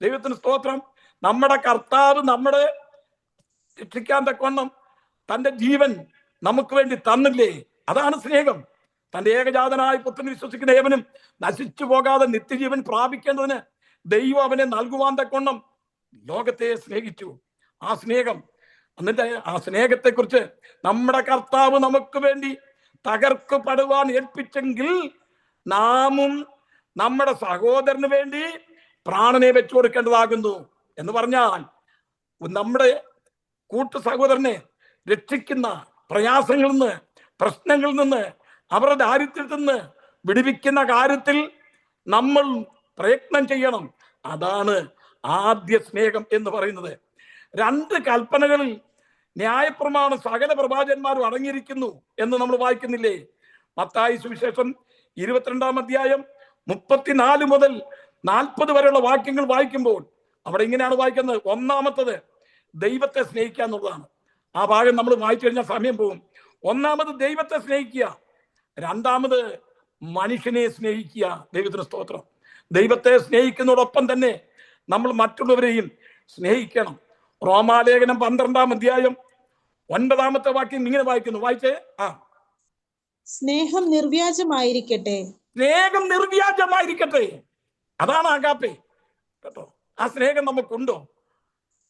ദൈവത്തിന് സ്തോത്രം. നമ്മുടെ കർത്താവ് നമ്മുടെ രക്ഷിക്കാൻ തക്കവണ്ണം തന്റെ ജീവൻ നമുക്ക് വേണ്ടി തന്നില്ലേ? അതാണ് സ്നേഹം. തന്റെ ഏകജാതനായ പുത്രൻ വിശ്വസിക്കുന്ന ഏവനും നശിച്ചു പോകാതെ നിത്യജീവൻ പ്രാപിക്കേണ്ടതിന് ദൈവം അവനെ നൽകുവാൻ തക്കവണ്ണം ലോകത്തെ സ്നേഹിച്ചു. ആ സ്നേഹം, എന്നിട്ട് ആ സ്നേഹത്തെ കുറിച്ച് നമ്മുടെ കർത്താവ് നമുക്ക് വേണ്ടി തകർക്കപ്പെടുവാൻ ഏൽപ്പിച്ചെങ്കിൽ നാമും നമ്മുടെ സഹോദരന് വേണ്ടി പ്രാണനെ വെച്ചു കൊടുക്കേണ്ടതാകുന്നു. എന്ന് പറഞ്ഞാൽ നമ്മുടെ കൂട്ടു സഹോദരനെ രക്ഷിക്കുന്ന പ്രയാസങ്ങളിൽ നിന്ന്, പ്രശ്നങ്ങളിൽ നിന്ന്, അവരുടെ ദാരിദ്ര്യത്തിൽ നിന്ന് വിടുവിക്കുന്ന കാര്യത്തിൽ നമ്മൾ പ്രയത്നം ചെയ്യണം. അതാണ് ആദ്യ സ്നേഹം എന്ന് പറയുന്നത്. 2 കൽപ്പനകളിൽ ന്യായപ്രമാണം സകല പ്രവാചകന്മാരും അടങ്ങിയിരിക്കുന്നു എന്ന് നമ്മൾ വായിക്കുന്നില്ലേ? മത്തായി സുവിശേഷം 22-ാം അധ്യായം 34 മുതൽ 40 വരെയുള്ള വാക്യങ്ങൾ വായിക്കുമ്പോൾ അവിടെ ഇങ്ങനെയാണ് വായിക്കുന്നത്. ഒന്നാമത്തത് ദൈവത്തെ സ്നേഹിക്കുക എന്നുള്ളതാണ്. ആ ഭാഗം നമ്മൾ വായിച്ചു കഴിഞ്ഞാൽ സമയം പോകും. ഒന്നാമത് ദൈവത്തെ സ്നേഹിക്കുക, രണ്ടാമത് മനുഷ്യനെ സ്നേഹിക്കുക. ദൈവത്തിന് സ്തോത്രം. ദൈവത്തെ സ്നേഹിക്കുന്നതോടൊപ്പം തന്നെ നമ്മൾ മറ്റുള്ളവരെയും സ്നേഹിക്കണം. റോമാലേഖനം 12-ാം അധ്യായം 9-ാമത്തെ വാക്യം ഇങ്ങനെ വായിക്കുന്നു. വായിച്ചേ. സ്നേഹം നിർവ്യാജമായിരിക്കട്ടെ. സ്നേഹം നിർവ്യാജമായിരിക്കട്ടെ. അതാണ് ആഗാപ്പെ. കേട്ടോ, ആ സ്നേഹം നമുക്കുണ്ടോ?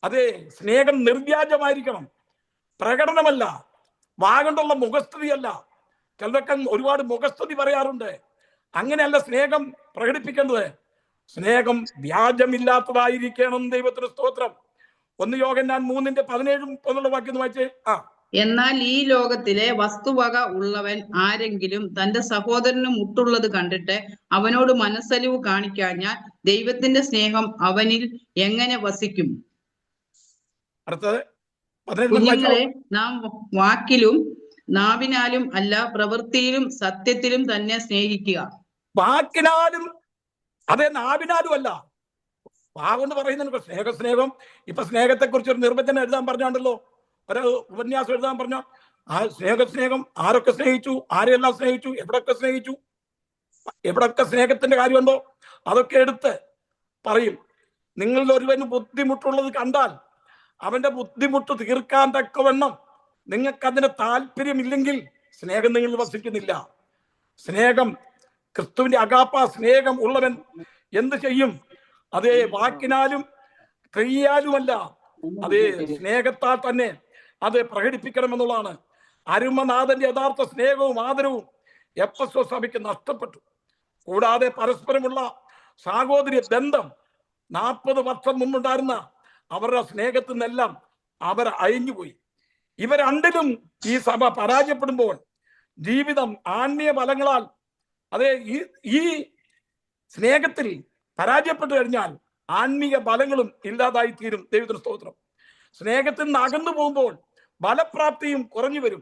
അതെ, സ്നേഹം നിർവ്യാജമായിരിക്കണം. പ്രകടനമല്ല, വാഗണ്ടുള്ള മുഖസ്തുതിയല്ല. ചിലരൊക്കെ ഒരുപാട് മുഖസ്തുതി പറയാറുണ്ട്. അങ്ങനെയല്ല സ്നേഹം പ്രകടിപ്പിക്കേണ്ടത്. സ്നേഹം വ്യാജമില്ലാത്തതായിരിക്കണം. ദൈവത്തിന് സ്തോത്രം. 1 യോഹന്നാൻ 3:17 വാക്യം വായിച്ചേ. എന്നാൽ ഈ ലോകത്തിലെ വസ്തുവക ഉള്ളവൻ ആരെങ്കിലും തന്റെ സഹോദരന് മുട്ടുള്ളത് കണ്ടിട്ട് അവനോട് മനസ്സലിവ് കാണിക്കാഞ്ഞാൽ ദൈവത്തിന്റെ സ്നേഹം അവനിൽ എങ്ങനെ വസിക്കും? അടുത്തത് കുഞ്ഞുങ്ങളെ, നാം വാക്കിലും നാവിനാലും അല്ല പ്രവൃത്തിയിലും സത്യത്തിലും തന്നെ സ്നേഹിക്കുക. വാക്കിനാലും അതെ, നാവിനാലും അല്ല. വാഗൊണ്ട് പറയുന്നുണ്ട് സ്നേഹം. ഇപ്പൊ സ്നേഹത്തെ കുറിച്ച് ഒരു നിർവചനം എഴുതാൻ പറഞ്ഞാണ്ടല്ലോ, ഒരു ഉപന്യാസം എഴുതാൻ പറഞ്ഞ ആ സ്നേഹം ആരൊക്കെ സ്നേഹിച്ചു, ആരെല്ലാം സ്നേഹിച്ചു, എവിടൊക്കെ സ്നേഹത്തിന്റെ കാര്യമുണ്ടോ അതൊക്കെ എടുത്ത് പറയും. നിങ്ങളിൽ ഒരുവന് ബുദ്ധിമുട്ടുള്ളത് കണ്ടാൽ അവന്റെ ബുദ്ധിമുട്ട് തീർക്കാൻ തക്കവണ്ണം നിങ്ങൾക്ക് അതിന് താല്പര്യമില്ലെങ്കിൽ സ്നേഹം നിങ്ങളിൽ വസിക്കുന്നില്ല. സ്നേഹം, ക്രിസ്തുവിന്റെ അഗാപ്പ സ്നേഹം ഉള്ളവൻ എന്ത് ചെയ്യും? അതേ, വാക്കിനാലും ക്രിയയാലുമല്ല, അതേ സ്നേഹത്താൽ തന്നെ അത് പ്രകടിപ്പിക്കണമെന്നുള്ളതാണ്. അരുമനാഥന്റെ യഥാർത്ഥ സ്നേഹവും ആദരവും എഫെസോസ് സഭയ്ക്ക് നഷ്ടപ്പെട്ടു. കൂടാതെ പരസ്പരമുള്ള സാഹോദര്യ ബന്ധം 40 വർഷം മുമ്പുണ്ടായിരുന്ന അവരുടെ സ്നേഹത്തിൽ നിന്നെല്ലാം അവർ അയഞ്ഞുപോയി. ഇവർ രണ്ടിലും ഈ സഭ പരാജയപ്പെടുമ്പോൾ ജീവിതം ആത്മീയ ബലങ്ങളാൽ, അതെ, ഈ സ്നേഹത്തിൽ പരാജയപ്പെട്ടു കഴിഞ്ഞാൽ ആത്മീയ ബലങ്ങളും ഇല്ലാതായി തീരും. ദൈവത്തിന് സ്തോത്രം. സ്നേഹത്തിൽ നിന്ന് അകന്നു പോകുമ്പോൾ ബലപ്രാപ്തിയും കുറഞ്ഞു വരും.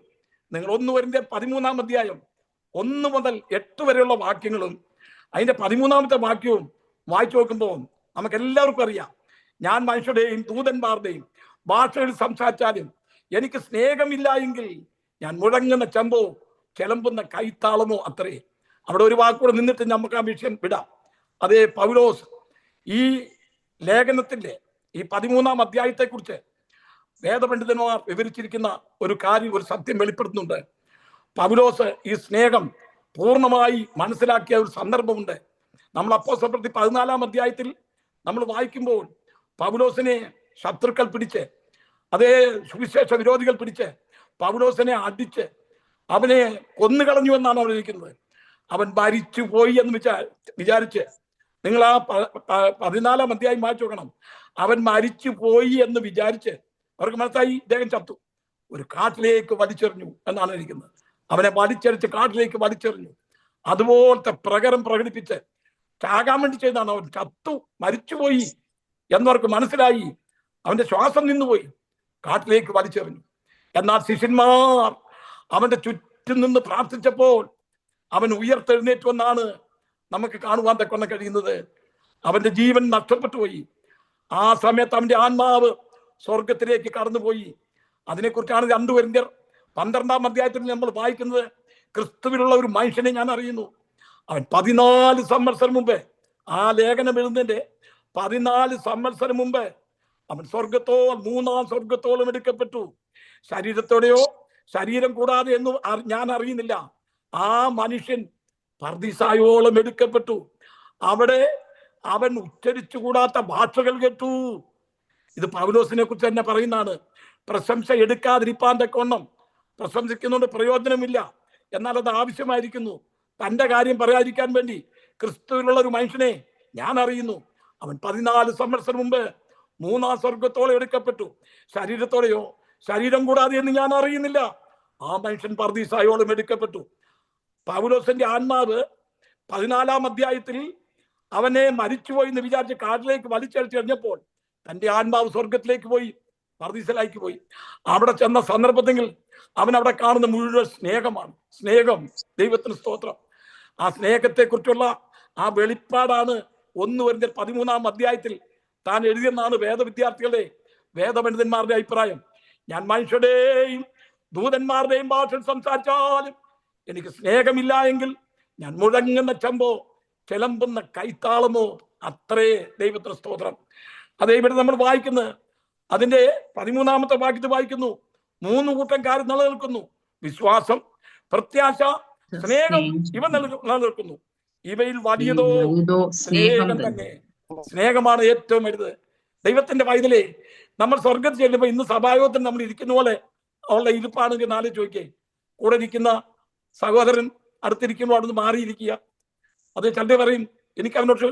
നിങ്ങൾ 1 കൊരിന്ത്യർ 13-ാം അധ്യായം 1 മുതൽ 8 വരെയുള്ള വാക്യങ്ങളും അതിന്റെ 13-ാമത്തെ വാക്യവും വായിച്ചു നോക്കുമ്പോൾ നമുക്ക് എല്ലാവർക്കും അറിയാം, ഞാൻ മനുഷ്യരുടെയും ദൂതന്മാരുടെയും ഭാഷയിൽ സംസാരിച്ചാലും എനിക്ക് സ്നേഹമില്ല എങ്കിൽ ഞാൻ മുഴങ്ങുന്ന ചെമ്പോ ചിലമ്പുന്ന കൈത്താളമോ അത്രേ. അവിടെ ഒരു വാക്കുകൂടെ നിന്നിട്ട് നമുക്ക് ആ വിഷയം വിടാം. അതേ, പൗലോസ് ഈ ലേഖനത്തിന്റെ ഈ 13-ാം അധ്യായത്തെക്കുറിച്ച് വേദപണ്ഡിതന്മാർ വിവരിച്ചിരിക്കുന്ന ഒരു കാര്യം, ഒരു സത്യം വെളിപ്പെടുത്തുന്നുണ്ട്. പൗലോസ് ഈ സ്നേഹം പൂർണ്ണമായി മനസ്സിലാക്കിയ ഒരു സന്ദർഭമുണ്ട്. നമ്മൾ അപ്പോസ്തലപ്രവൃത്തി 14-ാം അധ്യായത്തിൽ നമ്മൾ വായിക്കുമ്പോൾ പൗലോസിനെ ശത്രുക്കൾ പിടിച്ച്, അതേ സുവിശേഷ വിരോധികൾ പിടിച്ച് പൗലോസിനെ അടിച്ച് അവനെ കൊന്നുകളഞ്ഞു എന്നാണ് അവിടെ ഇരിക്കുന്നത്. അവൻ മരിച്ചു പോയി എന്ന് വിചാരിച്ച് നിങ്ങൾ ആ 14-ാം അധ്യായം വായിച്ചു നോക്കണം. അവൻ മരിച്ചു പോയി എന്ന് വിചാരിച്ച് അവർക്ക് മനസ്സായി ഇദ്ദേഹം ചത്തു. ഒരു കാട്ടിലേക്ക് വലിച്ചെറിഞ്ഞു എന്നാണ് ഇരിക്കുന്നത്. അവനെ വലിച്ചെറിച്ച് കാട്ടിലേക്ക് വലിച്ചെറിഞ്ഞു. അതുപോലത്തെ പ്രകരം പ്രകടിപ്പിച്ച് ചാകാൻ വേണ്ടി ചെയ്താണ്. അവൻ ചത്തു, മരിച്ചുപോയി എന്നവർക്ക് മനസ്സിലായി. അവന്റെ ശ്വാസം നിന്നുപോയി, കാട്ടിലേക്ക് വലിച്ചെറിഞ്ഞു. എന്നാൽ ശിഷ്യന്മാർ അവന്റെ ചുറ്റും നിന്ന് പ്രാർത്ഥിച്ചപ്പോൾ അവൻ ഉയർത്തെഴുന്നേറ്റു എന്നാണ് നമുക്ക് കാണുവാൻ തക്കൊണ്ണം കഴിയുന്നത്. അവന്റെ ജീവൻ നഷ്ടപ്പെട്ടു പോയി. ആ സമയത്ത് അവന്റെ ആത്മാവ് സ്വർഗത്തിലേക്ക് കടന്നുപോയി. അതിനെക്കുറിച്ചാണ് 2 കൊരിന്ത്യർ 12-ാം അധ്യായത്തിൽ നമ്മൾ വായിക്കുന്നത്. ക്രിസ്തുവിലുള്ള ഒരു മനുഷ്യനെ ഞാൻ അറിയുന്നു. അവൻ 14 സംവത്സരം മുമ്പ്, ആ ലേഖനം എഴുതുന്നതിന്റെ 14 സംവത്സരം മുമ്പ് അവൻ മൂന്നാം സ്വർഗത്തോളം എടുക്കപ്പെട്ടു. ശരീരത്തോടെയോ ശരീരം കൂടാതെ എന്നും ഞാൻ അറിയുന്നില്ല. ആ മനുഷ്യൻ പർദീസായോളം എടുക്കപ്പെട്ടു. അവിടെ അവൻ ഉച്ചരിച്ചുകൂടാത്ത ഭാഷകൾ കേട്ടു. ഇത് പൗലോസിനെ കുറിച്ച് തന്നെ പറയുന്നതാണ്. പ്രശംസ എടുക്കാതിരിപ്പാൻ തക്കവണ്ണം പ്രശംസിക്കുന്നതുകൊണ്ട് പ്രയോജനമില്ല, എന്നാൽ അത് ആവശ്യമായിരിക്കുന്നു. തന്റെ കാര്യം പറയാതിരിക്കാൻ വേണ്ടി ക്രിസ്തുവിലുള്ള ഒരു മനുഷ്യനെ ഞാൻ അറിയുന്നു. അവൻ 14 സംവത്സരം മുമ്പ് മൂന്നാം സ്വർഗത്തോളം എടുക്കപ്പെട്ടു. ശരീരത്തോടെയോ ശരീരം കൂടാതെ എന്ന് ഞാൻ അറിയുന്നില്ല. ആ മനുഷ്യൻ പർദീസായോളം എടുക്കപ്പെട്ടു. പൗലോസിന്റെ ആത്മാവ് 14-ാം അധ്യായത്തിൽ അവനെ മരിച്ചുപോയി എന്ന് വിചാരിച്ച് കാട്ടിലേക്ക് വലിച്ചടിച്ച് കഴിഞ്ഞപ്പോൾ തന്റെ ആത്മാവ് സ്വർഗത്തിലേക്ക് പോയി. പർദീസയിലേക്ക് പോയി. അവിടെ ചെന്ന സന്ദർഭത്തിൽ അവൻ അവിടെ കാണുന്ന മുഴുവൻ സ്നേഹമാണ്. സ്നേഹം, ദൈവത്തിന് സ്തോത്രം. ആ സ്നേഹത്തെ കുറിച്ചുള്ള ആ വെളിപ്പാടാണ് 1 കൊരിന്ത്യർ 13-ാം അധ്യായത്തിൽ താൻ എഴുതിയെന്നാണ് വേദവിദ്യാർത്ഥികളുടെ, വേദപണ്ഡിതന്മാരുടെ അഭിപ്രായം. ഞാൻ മനുഷ്യരുടെയും ദൂതന്മാരുടെയും ഭാഷ സംസാരിച്ചാലും എനിക്ക് സ്നേഹമില്ല എങ്കിൽ ഞാൻ മുഴങ്ങുന്ന ചെമ്പോ ചിലമ്പുന്ന കൈത്താളമോ അത്രേ. ദൈവത്തിന് സ്തോത്രം. അതേ ഇവിടെ നമ്മൾ വായിക്കുന്നത് അതിന്റെ 13-ാമത്തെ വാക്യത്തിൽ വായിക്കുന്നു, 3 കൂട്ടംകാർ നിലനിൽക്കുന്നു: വിശ്വാസം, പ്രത്യാശ, സ്നേഹം. ഇവ നിലനിൽക്കുന്നു. ഇവയിൽ വലിയതോ സ്നേഹം തന്നെ. സ്നേഹമാണ് ഏറ്റവും വലുത്. ദൈവത്തിന്റെ വൈതലേ, നമ്മൾ സ്വർഗത്തിൽ ചെല്ലുമ്പോൾ ഇന്ന് സഭായോഗത്തിൽ നമ്മൾ ഇരിക്കുന്ന പോലെ ഉള്ള ഇരിപ്പാണെങ്കിൽ നാളെ ചോദിക്കേ, കൂടെ ഇരിക്കുന്ന സഹോദരൻ അടുത്തിരിക്കുമ്പോൾ അവിടുന്ന് മാറിയിരിക്കുക. അത് ചിലർ പറയും, എനിക്ക് അവനോട്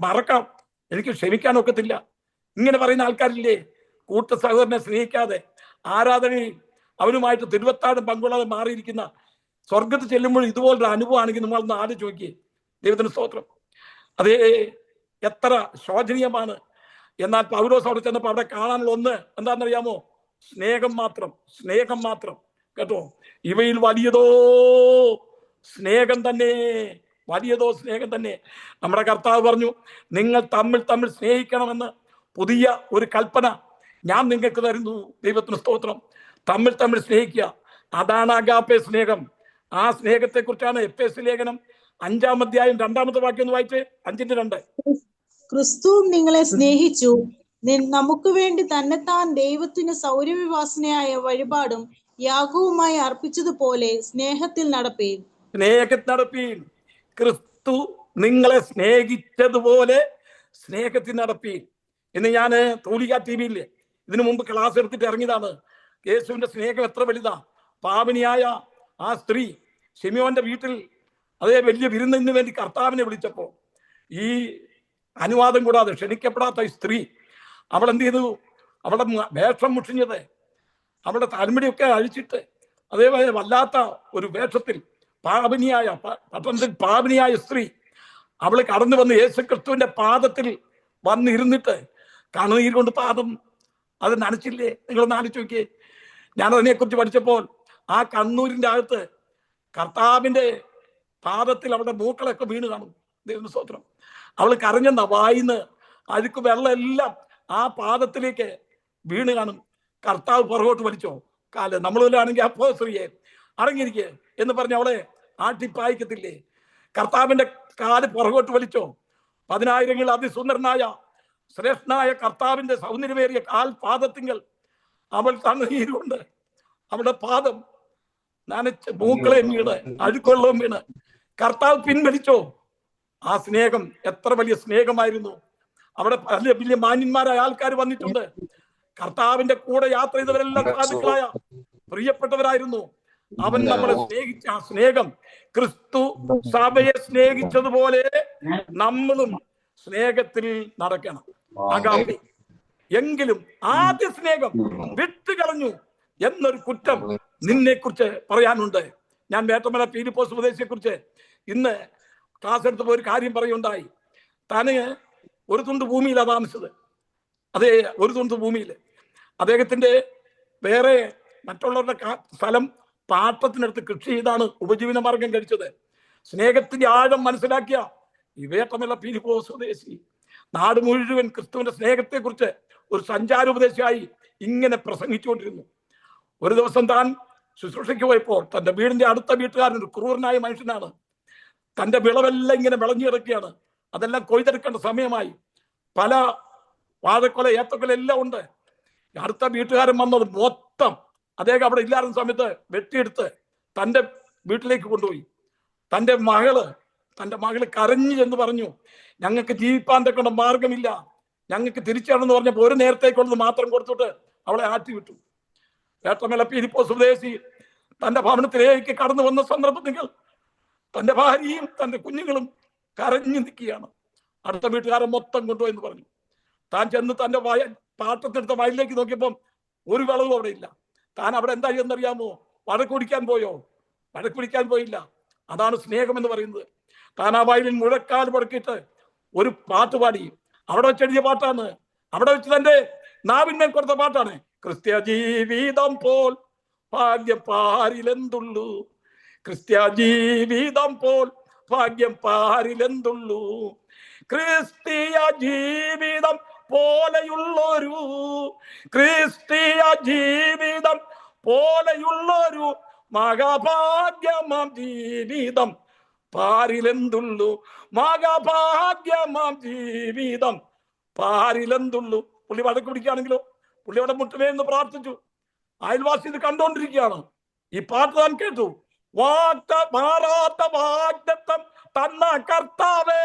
മറക്കാം, എനിക്ക് ക്ഷമിക്കാൻ ഒക്കത്തില്ല. ഇങ്ങനെ പറയുന്ന ആൾക്കാരില്ലേ? കൂട്ട സഹോദരനെ സ്നേഹിക്കാതെ ആരാധനയും അവനുമായിട്ട് തിരുവത്താടും പങ്കുകൊള്ളാതെ മാറിയിരിക്കുന്ന സ്വർഗത്തിൽ ചെല്ലുമ്പോൾ ഇതുപോലൊരു അനുഭവമാണെങ്കിൽ നമ്മളൊന്ന് ആദ്യം ചോദിക്കേ. ദൈവത്തിന് സ്തോത്രം. അതേ, എത്ര ശോചനീയമാണ്. എന്നാൽ പൗലോസ് അവിടെ ചെന്നപ്പോൾ അവിടെ കാണാനുള്ള ഒന്ന് എന്താണെന്നറിയാമോ? സ്നേഹം മാത്രം, സ്നേഹം മാത്രം. കേട്ടോ, ഇവയിൽ വലിയതോ സ്നേഹം തന്നെ, വലിയതോ സ്നേഹം തന്നെ. നമ്മുടെ കർത്താവ് പറഞ്ഞു, നിങ്ങൾ തമ്മിൽ തമ്മിൽ സ്നേഹിക്കണമെന്ന് പുതിയ ഒരു കൽപ്പന ഞാൻ നിങ്ങൾക്ക് തരുന്നു. ദൈവത്തിന് സ്തോത്രം. തമ്മിൽ തമ്മിൽ സ്നേഹിക്കുക, അതാണ് അഗാപ്പെ സ്നേഹം. ആ സ്നേഹത്തെ കുറിച്ചാണ് എഫേസ്യ ലേഖനം 5-ാം അധ്യായം 2-ാമത്തെ വാക്യം ഒന്ന് വായിച്ചേ. 5:2. ക്രിസ്തുവും നിങ്ങളെ സ്നേഹിച്ചു, നമുക്ക് വേണ്ടി തന്നെത്താൻ ദൈവത്തിന് സൗരവിവാസനയായ വഴിപാടും യാഗവുമായി അർപ്പിച്ചതുപോലെ സ്നേഹത്തിൽ നടപ്പീൻ. സ്നേഹത്തിൽ നടപ്പീൻ. ക്രിസ്തു നിങ്ങളെ സ്നേഹിച്ചതുപോലെ സ്നേഹത്തിൽ നടപ്പീൻ. ഇന്ന് ഞാൻ തൂലിക TV-യിൽ ഇതിനു മുമ്പ് ക്ലാസ് എടുത്തിട്ട് ഇറങ്ങിയതാണ്. യേശുവിന്റെ സ്നേഹം എത്ര വലുതാ. പാപിനിയായ ആ സ്ത്രീ ശിമയോന്റെ വീട്ടിൽ അതേ വലിയ വിരുന്നിന് വേണ്ടി കർത്താവിനെ വിളിച്ചപ്പോ ഈ അനുവാദം കൂടാതെ ക്ഷണിക്കപ്പെടാത്ത ഈ സ്ത്രീ അവൾ എന്ത് ചെയ്തു? അവളുടെ വേഷം മുഷിഞ്ഞത്, അവളുടെ തലമുടിയൊക്കെ അഴിച്ചിട്ട് അതേപോലെ വല്ലാത്ത ഒരു വേഷത്തിൽ പാപിനിയായ പട്ടണത്തിൽ പാപിനിയായ സ്ത്രീ അവൾ കടന്നു വന്ന് യേശുക്രിസ്തുവിന്റെ പാദത്തിൽ വന്നിരുന്നിട്ട് കണ്ണുനീർ കൊണ്ട് പാദം അത് നനച്ചില്ലേ? നിങ്ങളൊന്ന് ആലോചിച്ച് നോക്കിയേ. ഞാൻ അതിനെക്കുറിച്ച് പഠിച്ചപ്പോൾ ആ കണ്ണൂരിന്റെ അകത്ത് കർത്താവിന്റെ പാദത്തിൽ അവളുടെ മൂക്കളൊക്കെ വീണ് കാണും. ദൈവത്തിന്റെ സ്തോത്രം. അവൾ കരഞ്ഞെന്ന വായിന്ന് അഴുക്ക് വെള്ളം എല്ലാം ആ പാദത്തിലേക്ക് വീണ് കാണും. കർത്താവ് പുറകോട്ട് വലിച്ചോ കാല്. നമ്മളാണെങ്കിൽ അപ്പോ സ്ത്രീയെ അടങ്ങിയിരിക്കുക എന്ന് പറഞ്ഞ് അവളെ ആട്ടിപ്പായിക്കത്തില്ലേ? കർത്താവിന്റെ കാല് പുറകോട്ട് വലിച്ചോ? 10,000 അതിസുന്ദരനായ ശ്രേഷ്ഠനായ കർത്താവിന്റെ സൗന്ദര്യമേറിയ കാൽ പാദത്തിങ്കൽ അവൾ കണ്ണുനീരുകൊണ്ട് അവളുടെ പാദം നനച്ച് മൂക്കളെ വീണ് അഴുക്കൊള്ളവും വീണ് കർത്താവ് പിൻവലിച്ചോ? ആ സ്നേഹം എത്ര വലിയ സ്നേഹമായിരുന്നു. അവിടെ വലിയ വലിയ മാന്യന്മാരായ ആൾക്കാർ വന്നിട്ടുണ്ട്. കർത്താവിന്റെ കൂടെ യാത്ര ചെയ്തവരെല്ലാം സാധുക്കളായ പ്രിയപ്പെട്ടവരായിരുന്നു. അവൻ നമ്മളെ സ്നേഹിച്ച ആ സ്നേഹം, ക്രിസ്തു സഭയെ സ്നേഹിച്ചതുപോലെ നമ്മളും സ്നേഹത്തിൽ നടക്കണം. അഗാപ്പെ. എങ്കിലും ആദ്യ സ്നേഹം വിട്ടുകളഞ്ഞു എന്നൊരു കുറ്റം നിന്നെ കുറിച്ച് പറയാനുണ്ട്. ഞാൻ വേട്ടമല പീലിപ്പോസ് ഉപദേശിയെ കുറിച്ച് ഇന്ന് ക്ലാസ് എടുത്തപ്പോൾ ഒരു കാര്യം പറയുണ്ടായി. താന് ഒരു തുണ്ട് ഭൂമിയിലാണ് താമസിച്ചത്. അതേ, ഒരു തുണ്ട് ഭൂമിയിൽ അദ്ദേഹത്തിന്റെ വേറെ മറ്റുള്ളവരുടെ സ്ഥലം പാട്ടത്തിനടുത്ത് കൃഷി ചെയ്താണ് ഉപജീവന മാർഗം കഴിച്ചത്. സ്നേഹത്തിന്റെ ആഴം മനസ്സിലാക്കിയ ഈ വേട്ടമല പീലിപ്പോസ് സ്വദേശി നാട് മുഴുവൻ ക്രിസ്തുവിന്റെ സ്നേഹത്തെ കുറിച്ച് ഒരു സഞ്ചാരോപദേശിയായി ഇങ്ങനെ പ്രസംഗിച്ചുകൊണ്ടിരുന്നു. ഒരു ദിവസം താൻ ശുശ്രൂഷയ്ക്ക് പോയപ്പോൾ തന്റെ വീടിന്റെ അടുത്ത വീട്ടുകാരൻ ഒരു ക്രൂരനായ മനുഷ്യനാണ്. തന്റെ വിളവെല്ലാം ഇങ്ങനെ വിളഞ്ഞു കിടക്കുകയാണ്. അതെല്ലാം കൊയ്തെടുക്കേണ്ട സമയമായി. പല വാഴക്കൊല ഏത്തക്കൊല എല്ലാം ഉണ്ട്. അടുത്ത വീട്ടുകാരൻ വന്നത് മൊത്തം അദ്ദേഹം അവിടെ ഇല്ലായിരുന്ന സമയത്ത് വെട്ടിയെടുത്ത് തന്റെ വീട്ടിലേക്ക് കൊണ്ടുപോയി. തന്റെ മകള് കരഞ്ഞു എന്ന് പറഞ്ഞു, ഞങ്ങൾക്ക് ജീവിപ്പാൻ കൊണ്ട് മാർഗമില്ല, ഞങ്ങൾക്ക് തിരിച്ചാണെന്ന് പറഞ്ഞപ്പോൾ ഒരു നേരത്തേക്കുള്ളത് മാത്രം കൊടുത്തിട്ട് അവളെ ആട്ടിവിട്ടു. വേട്ടമല പീലിപ്പോസ് സ്വദേശി തന്റെ ഭവനത്തിലേക്ക് കടന്നു വന്ന സന്ദർഭത്തിൽ തന്റെ ഭാര്യയും തന്റെ കുഞ്ഞുങ്ങളും കരഞ്ഞു നിൽക്കുകയാണ്. അടുത്ത വീട്ടുകാരൻ മൊത്തം കൊണ്ടുപോയെന്ന് പറഞ്ഞു. താൻ ചെന്ന് തന്റെ പാട്ടത്തെടുത്ത വയലിലേക്ക് നോക്കിയപ്പം ഒരു വിളവും അവിടെ ഇല്ല. താൻ അവിടെ എന്താ ചെയ്യുന്നറിയാമോ? വഴക്ക് കുടിക്കാൻ പോയോ? വഴക്ക് പിടിക്കാൻ പോയില്ല. അതാണ് സ്നേഹം എന്ന് പറയുന്നത്. താൻ ആ വയലിൽ മുഴക്കാൽ മുടക്കിയിട്ട് ഒരു പാട്ട് പാടി. അവിടെ വെച്ച് എഴുതിയ പാട്ടാണ്. അവിടെ വെച്ച് തന്റെ നാവിന്മേൽ കൊടുത്ത പാട്ടാണ്. ക്രിസ്ത്യ ജീവിതം പോൽ ഭാഗ്യം പാരിലെന്തുള്ളൂ, ക്രിസ്ത്യ ജീവിതം പോൽ ഭാഗ്യം പാരിലെന്തുള്ളൂ, ക്രിസ്തീയ ജീവിതം പോലെയുള്ളൊരു, ക്രിസ്തീയ ജീവിതം പോലെയുള്ളൊരു മഹാഭാഗ്യമാം ജീവിതം പാരിലെന്തുള്ളൂ, മഹാഭാഗ്യമാം ജീവിതം പാരിലെന്തുള്ളൂ. പുള്ളി വടക്ക് പിടിക്കുകയാണെങ്കിലോ പുള്ളി അവിടെ മുട്ടുമേന്ന് പ്രാർത്ഥിച്ചു. അയൽവാസി ഇത് കണ്ടുകൊണ്ടിരിക്കുകയാണ്. ഈ പാട്ട് താൻ കേട്ടു. മാറാത്ത വാഗ്ദത്തം തന്ന കർത്താവേ,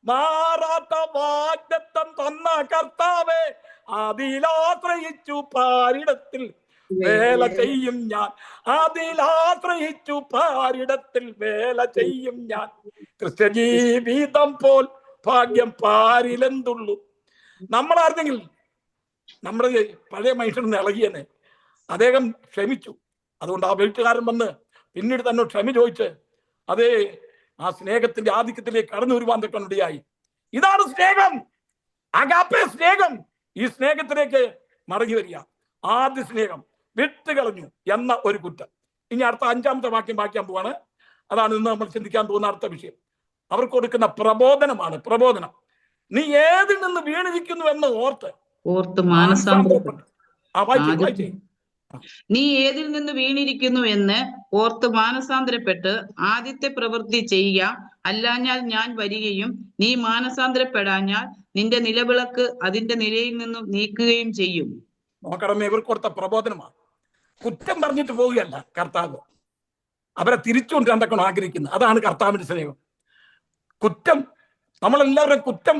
മാറാത്ത വാഗ്ദത്തം തന്ന കർത്താവേ, അതിലാശ്രയിച്ചു പാരിടത്തിൽ വേല ചെയ്യും ഞാൻ, അതിലാശ്രയിച്ചു പാരിടത്തിൽ വേല ചെയ്യും ഞാൻ, ക്രിസ്ത്യ ജീവിതം പോൽ ഭാഗ്യം പാരിലെന്തുള്ളൂ. നമ്മളായിരുന്നെങ്കിൽ നമ്മുടെ പഴയ മനുഷ്യൻ ഇളകിയനെ. അദ്ദേഹം ക്ഷമിച്ചു. അതുകൊണ്ട് ആ വീട്ടുകാരൻ വന്ന് പിന്നീട് തന്നെ ക്ഷമ ചോദിച്ച് അതേ ആ സ്നേഹത്തിന്റെ ആധിക്യത്തിലേക്ക് കടന്നു വരുവാൻ തൊണ്ടിയായി. ഇതാണ് സ്നേഹം, അഗാപ്പെ സ്നേഹം. ഈ സ്നേഹത്തിലേക്ക് മടങ്ങി വരിക. ആദ്യ സ്നേഹം വിട്ടുകളഞ്ഞു എന്ന ഒരു കുറ്റം. ഇനി അടുത്ത 5-ാമത്തെ വാക്യം വായിക്കാൻ പോവാണ്. അതാണ് ഇന്ന് നമ്മൾ ചിന്തിക്കാൻ പോകുന്ന അടുത്ത വിഷയം. അവർക്ക് കൊടുക്കുന്ന പ്രബോധനമാണ്. പ്രബോധനം. നീ ഏതിൽ നിന്ന് വീണിരിക്കുന്നു എന്ന് ഓർത്ത് മാനസാന്തരപ്പെട്ടു. വായിച്ചേ. നീ ഏതിൽ നിന്ന് വീണിരിക്കുന്നു എന്ന് ഓർത്ത് മാനസാന്തരപ്പെട്ട് ആദ്യത്തെ പ്രവൃത്തി ചെയ്യുക, അല്ലാഞ്ഞാൽ ഞാൻ വരികയും നീ മാനസാന്തരപ്പെടാഞ്ഞാൽ നിന്റെ നിലവിളക്ക് അതിന്റെ നിലയിൽ നിന്നും നീക്കുകയും ചെയ്യും. നോക്കണമേ, ഇവർക്ക് കൊടുത്ത പ്രബോധനമാണ്. കുറ്റം പറഞ്ഞിട്ട് പോവുകയല്ല കർത്താവ്, അവരെ തിരിച്ചുകൊണ്ട് കണ്ടക്കണം ആഗ്രഹിക്കുന്നത്. അതാണ് കർത്താവിന്റെ സ്നേഹം. കുറ്റം, നമ്മളെല്ലാവരും കുറ്റം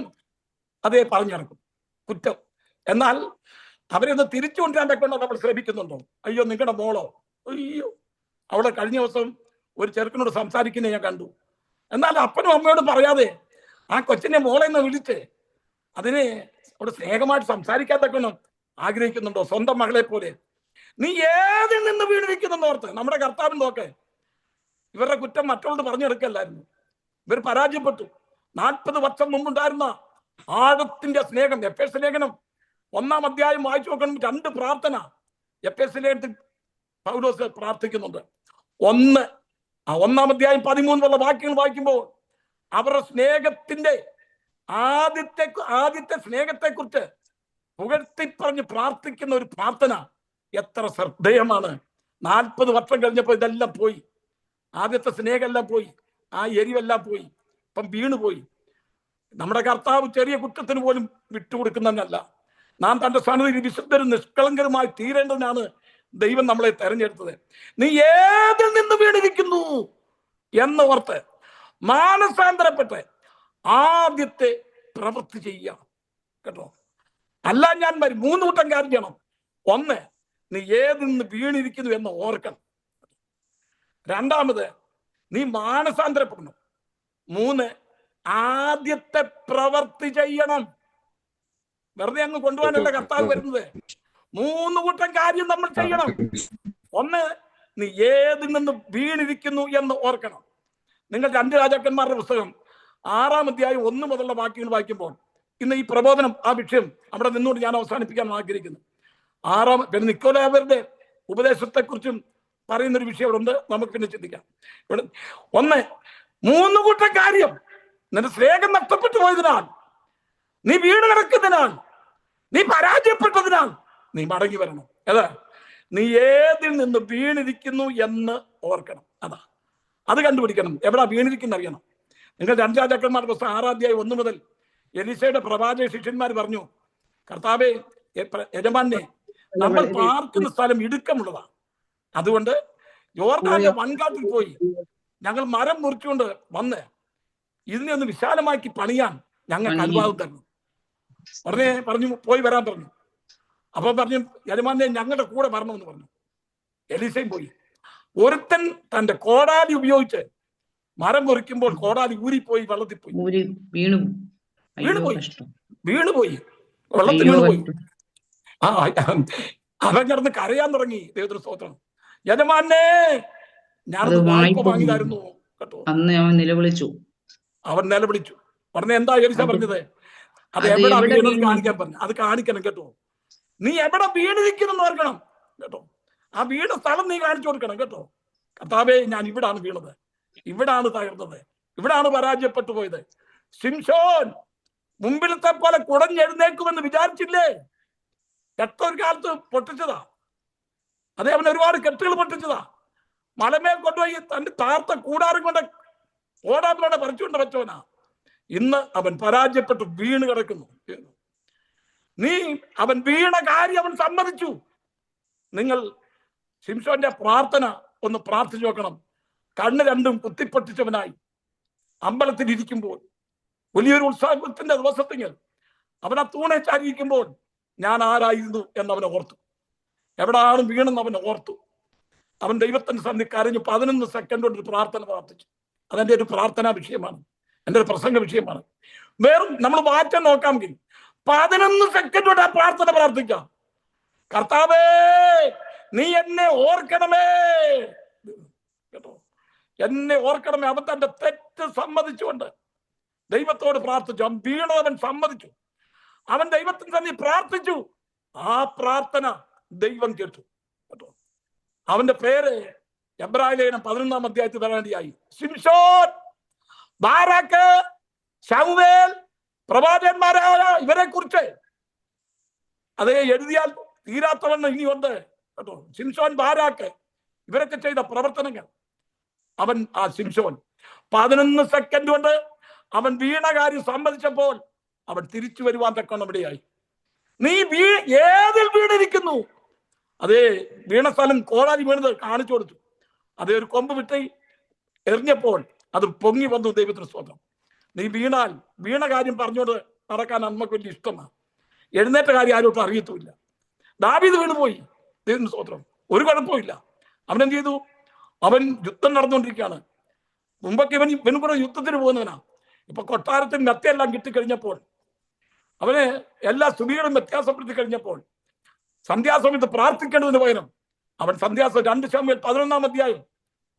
അതേ പറഞ്ഞു നടക്കും, കുറ്റം. എന്നാൽ അവരെയൊന്ന് തിരിച്ചു കൊണ്ടുവരാൻ നമ്മൾ ശ്രമിക്കുന്നുണ്ടോ? അയ്യോ നിങ്ങളുടെ മോളോ, അയ്യോ അവിടെ കഴിഞ്ഞ ദിവസം ഒരു ചെറുക്കനോട് സംസാരിക്കുന്നത് ഞാൻ കണ്ടു. എന്നാൽ അപ്പനും അമ്മയോട് പറയാതെ ആ കൊച്ചിനെ മോളെ എന്ന് വിളിച്ച് അതിനെ അവിടെ സ്നേഹമായിട്ട് സംസാരിക്കാത്തക്കണം ആഗ്രഹിക്കുന്നുണ്ടോ? സ്വന്തം മകളെ പോലെ. നീ ഏതിൽ നിന്ന് വീണിരിക്കുന്നെന്ന് ഓർത്ത് നമ്മുടെ കർത്താവിൻ നോക്ക്. ഇവരുടെ കുറ്റം മറ്റുള്ളവരോട് പറഞ്ഞെടുക്കല്ലായിരുന്നു. ഇവർ പരാജയപ്പെട്ടു. 40 വർഷം മുമ്പുണ്ടായിരുന്ന ആഴത്തിന്റെ സ്നേഹം. എഫേസ്യ ലേഖനം 1-ാം അധ്യായം വായിച്ചു നോക്കണം. 2 പ്രാർത്ഥന എഫേസ്യ ലേഖനത്തിൽ പൗലോസ് പ്രാർത്ഥിക്കുന്നുണ്ട്. 1-ാം അധ്യായം 13 വാക്യങ്ങൾ വായിക്കുമ്പോൾ അവരുടെ സ്നേഹത്തിന്റെ ആദ്യത്തെ സ്നേഹത്തെ കുറിച്ച് പുകഴ്ത്തി പറഞ്ഞ് പ്രാർത്ഥിക്കുന്ന ഒരു പ്രാർത്ഥന എത്ര ശ്രദ്ധേയമാണ്. 40 വർഷം കഴിഞ്ഞപ്പോൾ ഇതെല്ലാം പോയി. ആദ്യത്തെ സ്നേഹമെല്ലാം പോയി, ആ എരിവെല്ലാം പോയി, ഇപ്പം വീണുപോയി. നമ്മുടെ കർത്താവ് ചെറിയ കുറ്റത്തിന് പോലും വിട്ടുകൊടുക്കുന്നതല്ല. നാം തന്റെ സന്നിധിയിൽ വിശുദ്ധരും നിഷ്കളങ്കരുമായി തീരേണ്ടതിനാണ് ദൈവം നമ്മളെ തെരഞ്ഞെടുത്തത്. നീ ഏതിൽ നിന്ന് വീണിരിക്കുന്നു എന്ന് ഓർത്ത് മാനസാന്തരപ്പെട്ട് ആദ്യത്തെ പ്രവൃത്തി ചെയ്യുക കേട്ടോ. അല്ല ഞാൻ വരും. 3 കൂട്ടം കാര്യം ചെയ്യണം. 1, നീ ഏതിൽ നിന്ന് വീണിരിക്കുന്നു എന്ന് ഓർക്കണം. 2, നീ മാനസാന്തരപ്പെടണം. 3, ആദ്യത്തെ പ്രവൃത്തി ചെയ്യണം. വെറുതെ അങ്ങ് കൊണ്ടുപോകാനല്ല കർത്താവ് വരുന്നത്. 3 കൂട്ടം കാര്യം നമ്മൾ ചെയ്യണം. 1, നീ ഏതിൽ നിന്ന് വീണിരിക്കുന്നു എന്ന് ഓർക്കണം. നിങ്ങൾ 2 രാജാക്കന്മാരുടെ പുസ്തകം 6-ാം അധ്യായം 1 മുതലുള്ള വാക്യങ്ങൾ വായിക്കുമ്പോൾ ഇന്ന് ഈ പ്രബോധനം, ആ വിഷയം അവിടെ നിന്നുകൊണ്ട് ഞാൻ അവസാനിപ്പിക്കാൻ ആഗ്രഹിക്കുന്നു. പിന്നെ നിക്കോലാവരുടെ ഉപദേശത്തെക്കുറിച്ചും പറയുന്നൊരു വിഷയം അവിടെ ഉണ്ട്. നമുക്ക് പിന്നെ ചിന്തിക്കാം. 1, 3 കൂട്ടം കാര്യം. നിന്റെ സ്നേഹം നഷ്ടപ്പെട്ടു പോയതിനാൽ, നീ വീണ് കിടക്കുന്നതിനാൽ, നീ പരാജയപ്പെട്ടതിനാൽ നീ മടങ്ങി വരണം. അതാ നീ ഏതിൽ നിന്ന് വീണിരിക്കുന്നു എന്ന് ഓർക്കണം. അത് കണ്ടുപിടിക്കണം. എവിടാ വീണിരിക്കുന്ന അറിയണം. നിങ്ങൾ 2 രാജാക്കന്മാരുടെ പുസ്തകം 6-ാം അധ്യായം 1 മുതൽ എലീശയുടെ പ്രവാചക ശിഷ്യന്മാർ പറഞ്ഞു, കർത്താവേ, യജമാനെ, നമ്മൾ പാർക്കുന്ന സ്ഥലം ഇടുക്കമുള്ളതാണ്. അതുകൊണ്ട് യോർദാന്റെ വൻകാട്ടിൽ പോയി ഞങ്ങൾ മരം മുറിച്ചുകൊണ്ട് വന്ന് ഇതിനെ ഒന്ന് വിശാലമാക്കി പണിയാൻ ഞങ്ങൾക്ക് അനുവാദം തരണം. പറഞ്ഞു പോയി വരാൻ പറഞ്ഞു. അപ്പൊ പറഞ്ഞു, യജമാനെ ഞങ്ങളുടെ കൂടെ വരണമെന്ന് പറഞ്ഞു. എലീശയും പോയി. ഒരുത്തൻ തന്റെ കോടാലി ഉപയോഗിച്ച് മരം മുറിക്കുമ്പോൾ കോടാലി ഊരിപ്പോയി, വെള്ളത്തിൽ പോയി, വീണുപോയി, വെള്ളത്തിൽ വീണുപോയി. അവൻ കിടന്ന് കരയാൻ തുടങ്ങി. ദൈവത്തിന് സ്തോത്രം. യജമാനെ, ഞാനത് വായ്പ വാങ്ങിയതായിരുന്നു കേട്ടോ. അവൻ നിലവിളിച്ചു. ഉടനെ എന്താ എലീശ പറഞ്ഞത്? അത് എവിടെ കാണിക്കാൻ പറഞ്ഞു. അത് കാണിക്കണം കേട്ടോ. നീ എവിടെ വീണിരിക്കുന്നു ഓർക്കണം കേട്ടോ. ആ വീണ സ്ഥലം നീ കാണിച്ചു കൊടുക്കണം കേട്ടോ. കർത്താവേ, ഞാൻ ഇവിടാണ് വീണത്, ഇവിടാണ് തകർന്നത്, ഇവിടാണ് പരാജയപ്പെട്ടു പോയത്. ശിംശോൻ മുമ്പിലത്തെ പോലെ കുടഞ്ഞെഴുന്നേക്കുമെന്ന് വിചാരിച്ചില്ലേ? കെട്ടൊരു കാലത്ത് പൊട്ടിച്ചതാ. അതേ, അവൻ ഒരുപാട് കെട്ടുകൾ പൊട്ടിച്ചതാ. മലമേൽ കൊണ്ടുപോയി തന്റെ താർത്ത കൂടാരം കൊണ്ട് ഓടാത്തോടെ പറിച്ചുകൊണ്ട് വെച്ചവനാ. ഇന്ന് അവൻ പരാജയപ്പെട്ടു വീണ് കിടക്കുന്നു. അവൻ വീണ കാര്യം അവൻ സമ്മതിച്ചു. നിങ്ങൾ ശിംശോന്റെ പ്രാർത്ഥന ഒന്ന് പ്രാർത്ഥിച്ചു നോക്കണം. കണ്ണ് രണ്ടും കുത്തിപ്പൊട്ടിച്ചവനായി അമ്പലത്തിൽ ഇരിക്കുമ്പോൾ, വലിയൊരു ഉത്സവത്തിന്റെ ദിവസത്തിൽ അവൻ ആ തൂണെ ചാരിയിരിക്കുമ്പോൾ ഞാൻ ആരായിരുന്നു എന്നവനെ ഓർത്തു. എവിടാണ് വീണെന്ന് അവനെ ഓർത്തു. അവൻ ദൈവത്തിന്റെ സന്ധി കരഞ്ഞു 11 സെക്കൻഡ് കൊണ്ട് ഒരു പ്രാർത്ഥന പ്രാർത്ഥിച്ചു. അതെന്റെ ഒരു പ്രാർത്ഥനാ വിഷയമാണ്, എൻ്റെ ഒരു പ്രസംഗ വിഷയമാണ്. വേറും നമ്മൾ മാറ്റം നോക്കാമെങ്കിൽ 11 സെക്കൻഡ് കൊണ്ട് ആ പ്രാർത്ഥന പ്രാർത്ഥിക്കാം. കർത്താവേ, നീ എന്നെ ഓർക്കണമേ കേട്ടോ, എന്നെ ഓർക്കണമേ. അവൻ തന്റെ തെറ്റ് സമ്മതിച്ചുകൊണ്ട് ദൈവത്തോട് പ്രാർത്ഥിച്ചു. അവൻ വീണവൻ സമ്മതിച്ചു. അവൻ ദൈവത്തിന് തന്നെ പ്രാർത്ഥിച്ചു. ആ പ്രാർത്ഥന ദൈവം കേട്ടു കേട്ടോ. അവന്റെ പേര് എബ്രായ ലേഖനം 11-ാം അധ്യായത്തിൽ വരേണ്ടിയായി. ശിംശോൻ, ബാരാക്ക്, ശമൂവേൽ, പ്രവാചകന്മാരായ ഇവരെ കുറിച്ച് അതേ എഴുതിയാൽ തീരാത്തവണ്ണം ഇനിയുണ്ട് കേട്ടോ. ശിംശോൻ, ബാരാക്ക് ഇവരൊക്കെ ചെയ്ത പ്രവർത്തനങ്ങൾ. അവൻ ആ ശിംശോൻ 11 സെക്കൻഡ് കൊണ്ട് അവൻ വീണ കാര്യം സമ്മതിച്ചപ്പോൾ അവൻ തിരിച്ചു വരുവാൻ തക്കണം ഇവിടെയായി. നീ ഏതിൽ വീണിരിക്കുന്നു? അതേ, വീണ സ്ഥലം കോടാലി വീണത് കാണിച്ചു കൊടുത്തു. അതേ, ഒരു കൊമ്പ് വിട്ട് എറിഞ്ഞപ്പോൾ അത് പൊങ്ങി വന്നു. ദൈവത്തിന് സ്തോത്രം. നീ വീണ കാര്യം പറഞ്ഞുകൊണ്ട് നടക്കാൻ നമുക്ക് വലിയ ഇഷ്ടമാണ്. എഴുന്നേറ്റ കാര്യം ആരോട്ടും അറിയത്തുമില്ല. ദാവീദ് വീണുപോയി. ദൈവത്തിന് സ്തോത്രം. ഒരു കുഴപ്പമില്ല. അവനെന്ത് ചെയ്തു? അവൻ യുദ്ധം നടന്നുകൊണ്ടിരിക്കുകയാണ്. മുമ്പൊക്കെ ഇവനും കൂടെ യുദ്ധത്തിന് പോകുന്നവനാ. ഇപ്പൊ കൊട്ടാരത്തിൽ മെത്തയെല്ലാം കിട്ടിക്കഴിഞ്ഞപ്പോൾ, അവന് എല്ലാ സ്തുതികളും വ്യത്യാസപ്പെടുത്തി കഴിഞ്ഞപ്പോൾ, സന്ധ്യാസമയത്ത് പ്രാർത്ഥിക്കേണ്ടതിന് പകരം അവൻ 2 ശമൂവേൽ 11-ാം അധ്യായം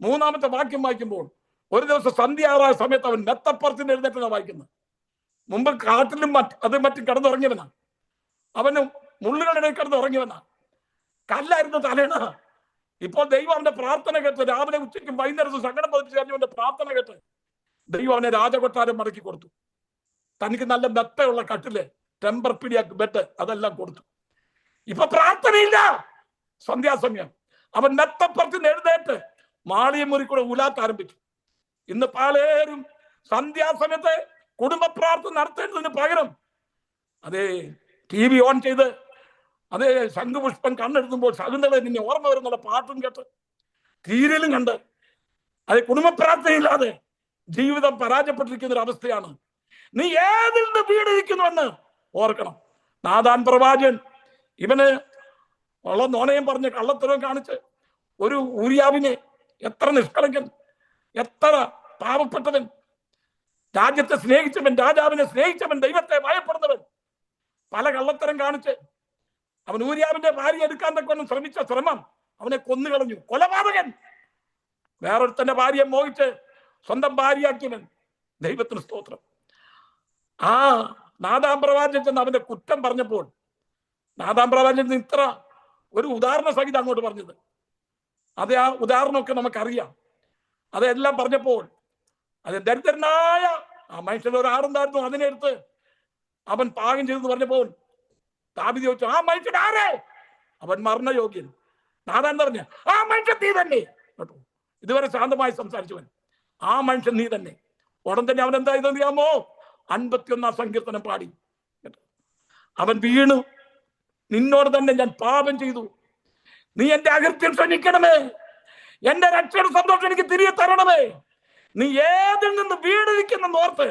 3-ാമത്തെ വാക്യം വായിക്കുമ്പോൾ, ഒരു ദിവസം സന്ധ്യ ആറായ സമയത്ത് അവൻ മെത്തപ്പുറത്തിന് എഴുന്നേറ്റാണ് വായിക്കുന്നത്. മുമ്പ് കാട്ടിലും മറ്റും കിടന്നുറങ്ങിയവനാ. അവന് മുള്ളുകളുടെ കിടന്നുറങ്ങിയവനാ. കല്ലായിരുന്നു തലേണ. ഇപ്പോൾ ദൈവം അവന്റെ പ്രാർത്ഥന കേട്ട്, രാവിലെ ഉച്ചയ്ക്കും വൈകുന്നേരത്തും സങ്കടം പതിപ്പിച്ച് കഴിഞ്ഞവന്റെ പ്രാർത്ഥന കേട്ട് ദൈവം അവനെ രാജകൊട്ടാരം മടക്കി കൊടുത്തു. തനിക്ക് നല്ല മെത്തയുള്ള കട്ടില്, ടെമ്പർ പിടിയാക്ക് ബെഡ്, അതെല്ലാം കൊടുത്തു. ഇപ്പൊ പ്രാർത്ഥനയില്ല. സന്ധ്യാസമയം അവൻ മെത്തപ്പുറത്തിന് എഴുന്നേറ്റ് മാളിയമുറി കൂടെ ഉലാത്ത് ആരംഭിച്ചു. ഇന്ന് പലരും സന്ധ്യാസമയത്ത് കുടുംബ പ്രാർത്ഥന നടത്തേണ്ടതിന് പകരം അതേ TV ഓൺ ചെയ്ത് അതേ ശംഖുപുഷ്പം കണ്ണെടുക്കുമ്പോൾ ശകുന്തള നിന്നെ ഓർമ്മ വരുന്നുള്ള പാട്ടും കേട്ട് സീരിയലും കണ്ട് അതേ കുടുംബ പ്രാർത്ഥനയില്ലാതെ ജീവിതം പരാജയപ്പെട്ടിരിക്കുന്ന ഒരു അവസ്ഥയാണ്. നീ ഏതിൽ നിന്ന് വീണിരിക്കുന്നുവെന്ന് ഓർക്കണം. നാഥാൻ പ്രവാചകൻ ഇവന് ഉള്ള നോണയം പറഞ്ഞ് കള്ളത്തരവും കാണിച്ച് ഒരു ഊരിയാവിനെ, എത്ര നിഷ്കളങ്കൻ, എത്ര പാവപ്പെട്ടവൻ, രാജ്യത്തെ സ്നേഹിച്ചവൻ, രാജാവിനെ സ്നേഹിച്ചവൻ, ദൈവത്തെ ഭയപ്പെടുന്നവൻ, പല കള്ളത്തരം കാണിച്ച് അവൻ ഊരിയാവിന്റെ ഭാര്യ എടുക്കാൻ തക്കൊന്നും ശ്രമിച്ച ശ്രമം അവനെ കൊന്നുകളഞ്ഞു. കൊലപാതകൻ. വേറൊരുത്തന്റെ ഭാര്യയെ മോഹിച്ച് സ്വന്തം ഭാര്യയാക്കിയവൻ. ദൈവത്തിന് സ്തോത്രം. ആ നാഥാൻ പ്രവാചകൻ ചെന്ന് അവന്റെ കുറ്റം പറഞ്ഞപ്പോൾ നാഥാൻ പ്രവാചകൻ ഇത്ര ഒരു ഉദാഹരണ സഹിതം അങ്ങോട്ട് പറഞ്ഞത്. അത് ആ ഉദാഹരണമൊക്കെ നമുക്കറിയാം. അതെല്ലാം പറഞ്ഞപ്പോൾ അത് ദരിദ്രനായ ആ മനുഷ്യൻ ഒരു ആടുണ്ടായിരുന്നു, അതിനെടുത്ത് അവൻ പാകം ചെയ്തെന്ന് പറഞ്ഞപ്പോൾ ദാവീദ് ചോദിച്ചു, ആ മനുഷ്യൻ ആരെ? അവൻ മരണയോഗ്യൻ. നാഥാൻ പറഞ്ഞ, ആ മനുഷ്യൻ നീ തന്നെ കേട്ടോ. ഇതുവരെ ശാന്തമായി സംസാരിച്ചവൻ, ആ മനുഷ്യൻ നീ തന്നെ. ഉടൻ തന്നെ അവൻ എന്താ ഇതറിയാമോ? 51-ാം സങ്കീർത്തനം പാടി. അവൻ വീണു, നിന്നോട് തന്നെ ഞാൻ പാപം ചെയ്തു, നീ എന്റെ അകൃത്യം ക്ഷമിക്കണമേ, എന്റെ രക്ഷയുടെ സന്തോഷം എനിക്ക് തിരികെ തരണമേ. നീ ഏതിൽ നിന്ന് വീണിരിക്കുന്നെന്ന് ഓർത്ത്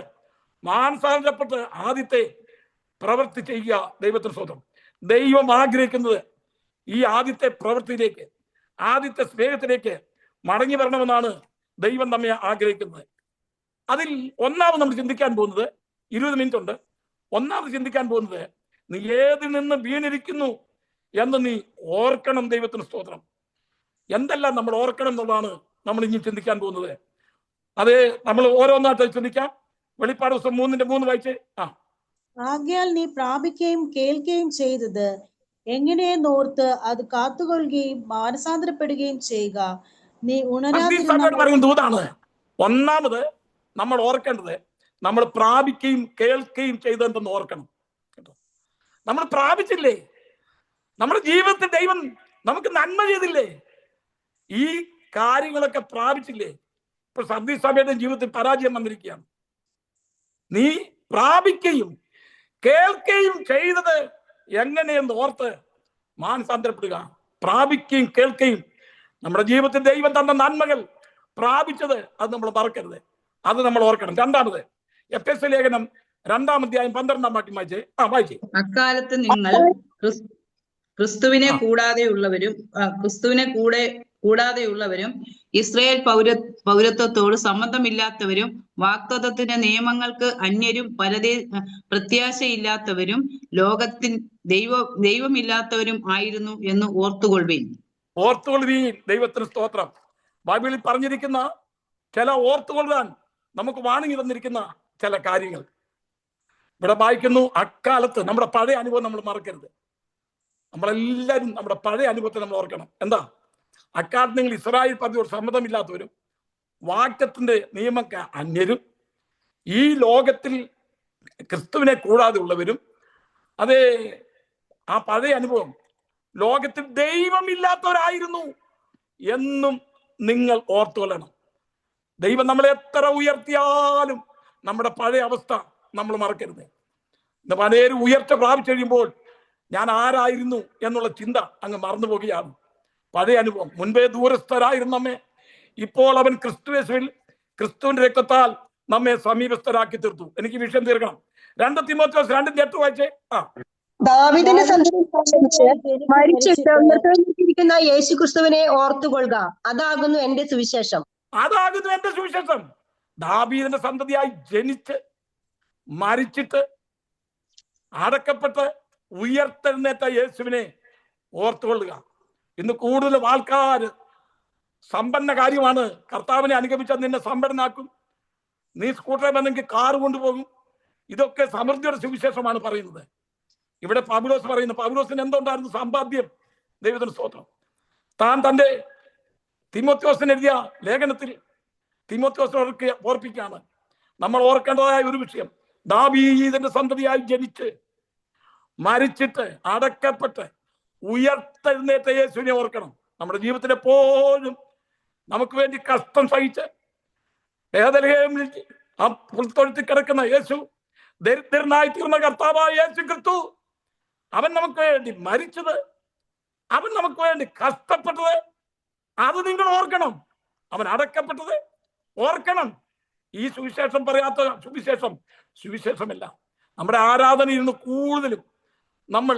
മാനസാന്തരപ്പെട്ട് ആദ്യത്തെ പ്രവൃത്തി ചെയ്യുക. ദൈവത്തിന് സ്വന്തം. ദൈവം ആഗ്രഹിക്കുന്നത് ഈ ആദ്യത്തെ പ്രവൃത്തിയിലേക്ക്, ആദ്യത്തെ സ്നേഹത്തിലേക്ക് മടങ്ങി വരണമെന്നാണ് ദൈവം നമ്മെ ആഗ്രഹിക്കുന്നത്. അതിൽ ഒന്നാമത് നമ്മൾ ചിന്തിക്കാൻ പോകുന്നത്, 20 മിനിറ്റ് ഉണ്ട്. ഒന്നാമത് ചിന്തിക്കാൻ പോകുന്നത്, നീ ഏതിൽ നിന്ന് വീണിരിക്കുന്നു എന്ന് നീ ഓർക്കണം. ദൈവത്തിന് സ്തോത്രം. എന്തെല്ലാം നമ്മൾ ഓർക്കണം എന്നുള്ളതാണ് നമ്മൾ ഇനി ചിന്തിക്കാൻ പോകുന്നത്. അത് നമ്മൾ ഓരോന്നായിട്ട് ചിന്തിക്കാം. വെളിപ്പാട് ദിവസം 3:3 വായിച്ചേ. ആകയാൽ നീ പ്രാപിക്കുകയും കേൾക്കുകയും ചെയ്തത് എങ്ങനെയെന്നോർത്ത് അത് കാത്തുകൊള്ളുകയും മാനസാന്തരപ്പെടുകയും ചെയ്യുക. നീ സഭയോട് ഉണരാതിരുന്ന പറയുന്ന ദൂതാണ്. ഒന്നാമത് നമ്മൾ ഓർക്കേണ്ടത്, നമ്മൾ പ്രാപിക്കുകയും കേൾക്കുകയും ചെയ്തെന്തെന്ന് ഓർക്കണം കേട്ടോ. നമ്മൾ പ്രാപിച്ചില്ലേ? നമ്മുടെ ജീവിതത്തിൽ ദൈവം നമുക്ക് നന്മ ചെയ്തില്ലേ? ഈ കാര്യങ്ങളൊക്കെ പ്രാപിച്ചില്ലേ? ഇപ്പൊ സഭയുടെ ജീവിതത്തിൽ പരാജയം വന്നിരിക്കുകയാണ്. നീ പ്രാപിക്കുകയും കേൾക്കുകയും ചെയ്തത് എങ്ങനെയെന്ന് ഓർത്ത് മാനസാന്തരപ്പെടുക. പ്രാപിക്കുകയും കേൾക്കുകയും നമ്മുടെ ജീവിതത്തിൽ ദൈവം തന്ന നന്മകൾ പ്രാപിച്ചത് അത് നമ്മൾ മറക്കരുത്, അത് നമ്മൾ ഓർക്കണം. രണ്ടാമത് എഫെസ്യ ലേഖനം 2-ാം അധ്യായം 12-ാം വാക്യം വായിച്ചേ. അക്കാലത്ത് നിങ്ങൾ ക്രിസ്തുവിനെ കൂടാതെയുള്ളവരും ഇസ്രായേൽ പൗരത്വത്തോട് സംബന്ധമില്ലാത്തവരും വാഗ്ദത്തത്തിന്റെ നിയമങ്ങൾക്ക് അന്യരും പ്രത്യാശയില്ലാത്തവരും ദൈവമില്ലാത്തവരും ആയിരുന്നു എന്ന് ഓർത്തുകൊള്ളുവീൻ. ദൈവത്തിന് സ്തോത്രം. ബൈബിളിൽ പറഞ്ഞിരിക്കുന്ന ചില ഓർത്തുകൊള്ളാൻ നമുക്ക് വാണിങ്ങി തന്നിരിക്കുന്ന ചില കാര്യങ്ങൾ ഇവിടെ വായിക്കുന്നു. അക്കാലത്ത് നമ്മുടെ പഴയ അനുഭവം നമ്മൾ മറക്കരുത്. നമ്മളെല്ലാവരും നമ്മുടെ പഴയ അനുഭവത്തെ നമ്മൾ ഓർക്കണം. എന്താ? അക്കാലത്ത് നിങ്ങൾ ഇസ്രായേൽ പദ്ധതിയോട് സമ്മതമില്ലാത്തവരും വാക്യത്തിന്റെ നിയമക്ക് അന്യരും ഈ ലോകത്തിൽ ക്രിസ്തുവിനെ കൂടാതെ ഉള്ളവരും, അതേ ആ പഴയ അനുഭവം ലോകത്തിൽ ദൈവമില്ലാത്തവരായിരുന്നു എന്നും നിങ്ങൾ ഓർത്തുകൊള്ളണം. ദൈവം നമ്മളെ എത്ര ഉയർത്തിയാലും നമ്മുടെ പഴയ അവസ്ഥ നമ്മൾ മറക്കരുത്. ഇന്ന് പലരും ഉയർച്ച പ്രാപിച്ചു കഴിയുമ്പോൾ ഞാൻ ആരായിരുന്നു എന്നുള്ള ചിന്ത അങ്ങ് മറന്നു പോകുകയാണ്. പഴയ അനുഭവം, മുൻപേ ദൂരസ്ഥരായിരുന്നു നമ്മെ, ഇപ്പോൾ അവൻ ക്രിസ്തുയേശുവിൽ ക്രിസ്തുവിന്റെ രക്തത്താൽ നമ്മെ സമീപസ്ഥരാക്കി തീർത്തു. എനിക്ക് വിഷയം തീർക്കണം. 2 തിമോഥെയോസ് 2:8 വായിച്ചേ. ദാവീദിന്റെ മരിച്ചിട്ട് ഉയർത്തെഴുന്നേറ്റിരിക്കുന്ന യേശു ക്രിസ്തുവിനെ ഓർത്തുകൊള്ളുക, അതാകുന്നു എന്റെ സുവിശേഷം. അതാകുന്നു എന്റെ സുവിശേഷം. ദാവീദിന്റെ സന്തതിയായി ജനിച്ച് മരിച്ചിട്ട് അടക്കപ്പെട്ട് ഉയർത്തെഴുന്നേറ്റ യേശുവിനെ ഓർത്തുകൊള്ളുക. ഇന്ന് കൂടുതലും ആൾക്കാർ സമ്പന്ന കാര്യമാണ്. കർത്താവിനെ അനുഗമിച്ചാൽ നിന്നെ സമ്പന്നനാക്കും, നീ സ്കൂട്ടറിൽ വന്നെങ്കിൽ കാറ് കൊണ്ടുപോകും. ഇതൊക്കെ സമൃദ്ധിയുടെ സുവിശേഷമാണ് പറയുന്നത്. ഇവിടെ പൗലോസ് പറയുന്നു, പൗലോസിന് എന്തുണ്ടായിരുന്നു? സമ്പാദ്യം. ദൈവത്തിന് സ്തോത്രം. താൻ തന്റെ തിമോഥെയോസിന് എഴുതിയ ലേഖനത്തിൽ തിമോഥെയോസിനെ ഓർപ്പിക്കുകയാണ്. നമ്മൾ ഓർക്കേണ്ടതായ ഒരു വിഷയം, ദാവീദിന്റെ സന്തതിയായി ജനിച്ച് മരിച്ചിട്ട് അടക്കപ്പെട്ട് ഉയർത്തെഴുന്നേറ്റ യേശുവിനെ ഓർക്കണം. നമ്മുടെ ജീവിതത്തിൽ എപ്പോഴും നമുക്ക് വേണ്ടി കഷ്ടം സഹിച്ച് ബേത്ലഹേമിൽ ആ പുൽത്തൊഴുത്തിൽ കിടക്കുന്ന യേശു, ദരിദ്രനായി തീർന്ന കർത്താവായ യേശു ക്രിസ്തു, അവൻ നമുക്ക് വേണ്ടി മരിച്ചത്, അവൻ നമുക്ക് വേണ്ടി കഷ്ടപ്പെട്ടത്, അത് നിങ്ങൾ ഓർക്കണം. അവൻ അടക്കപ്പെട്ടത് ഓർക്കണം. ഈ സുവിശേഷം പറയാത്ത സുവിശേഷമല്ല. നമ്മുടെ ആരാധനയിൽ നിന്ന് കൂടുതലും നമ്മൾ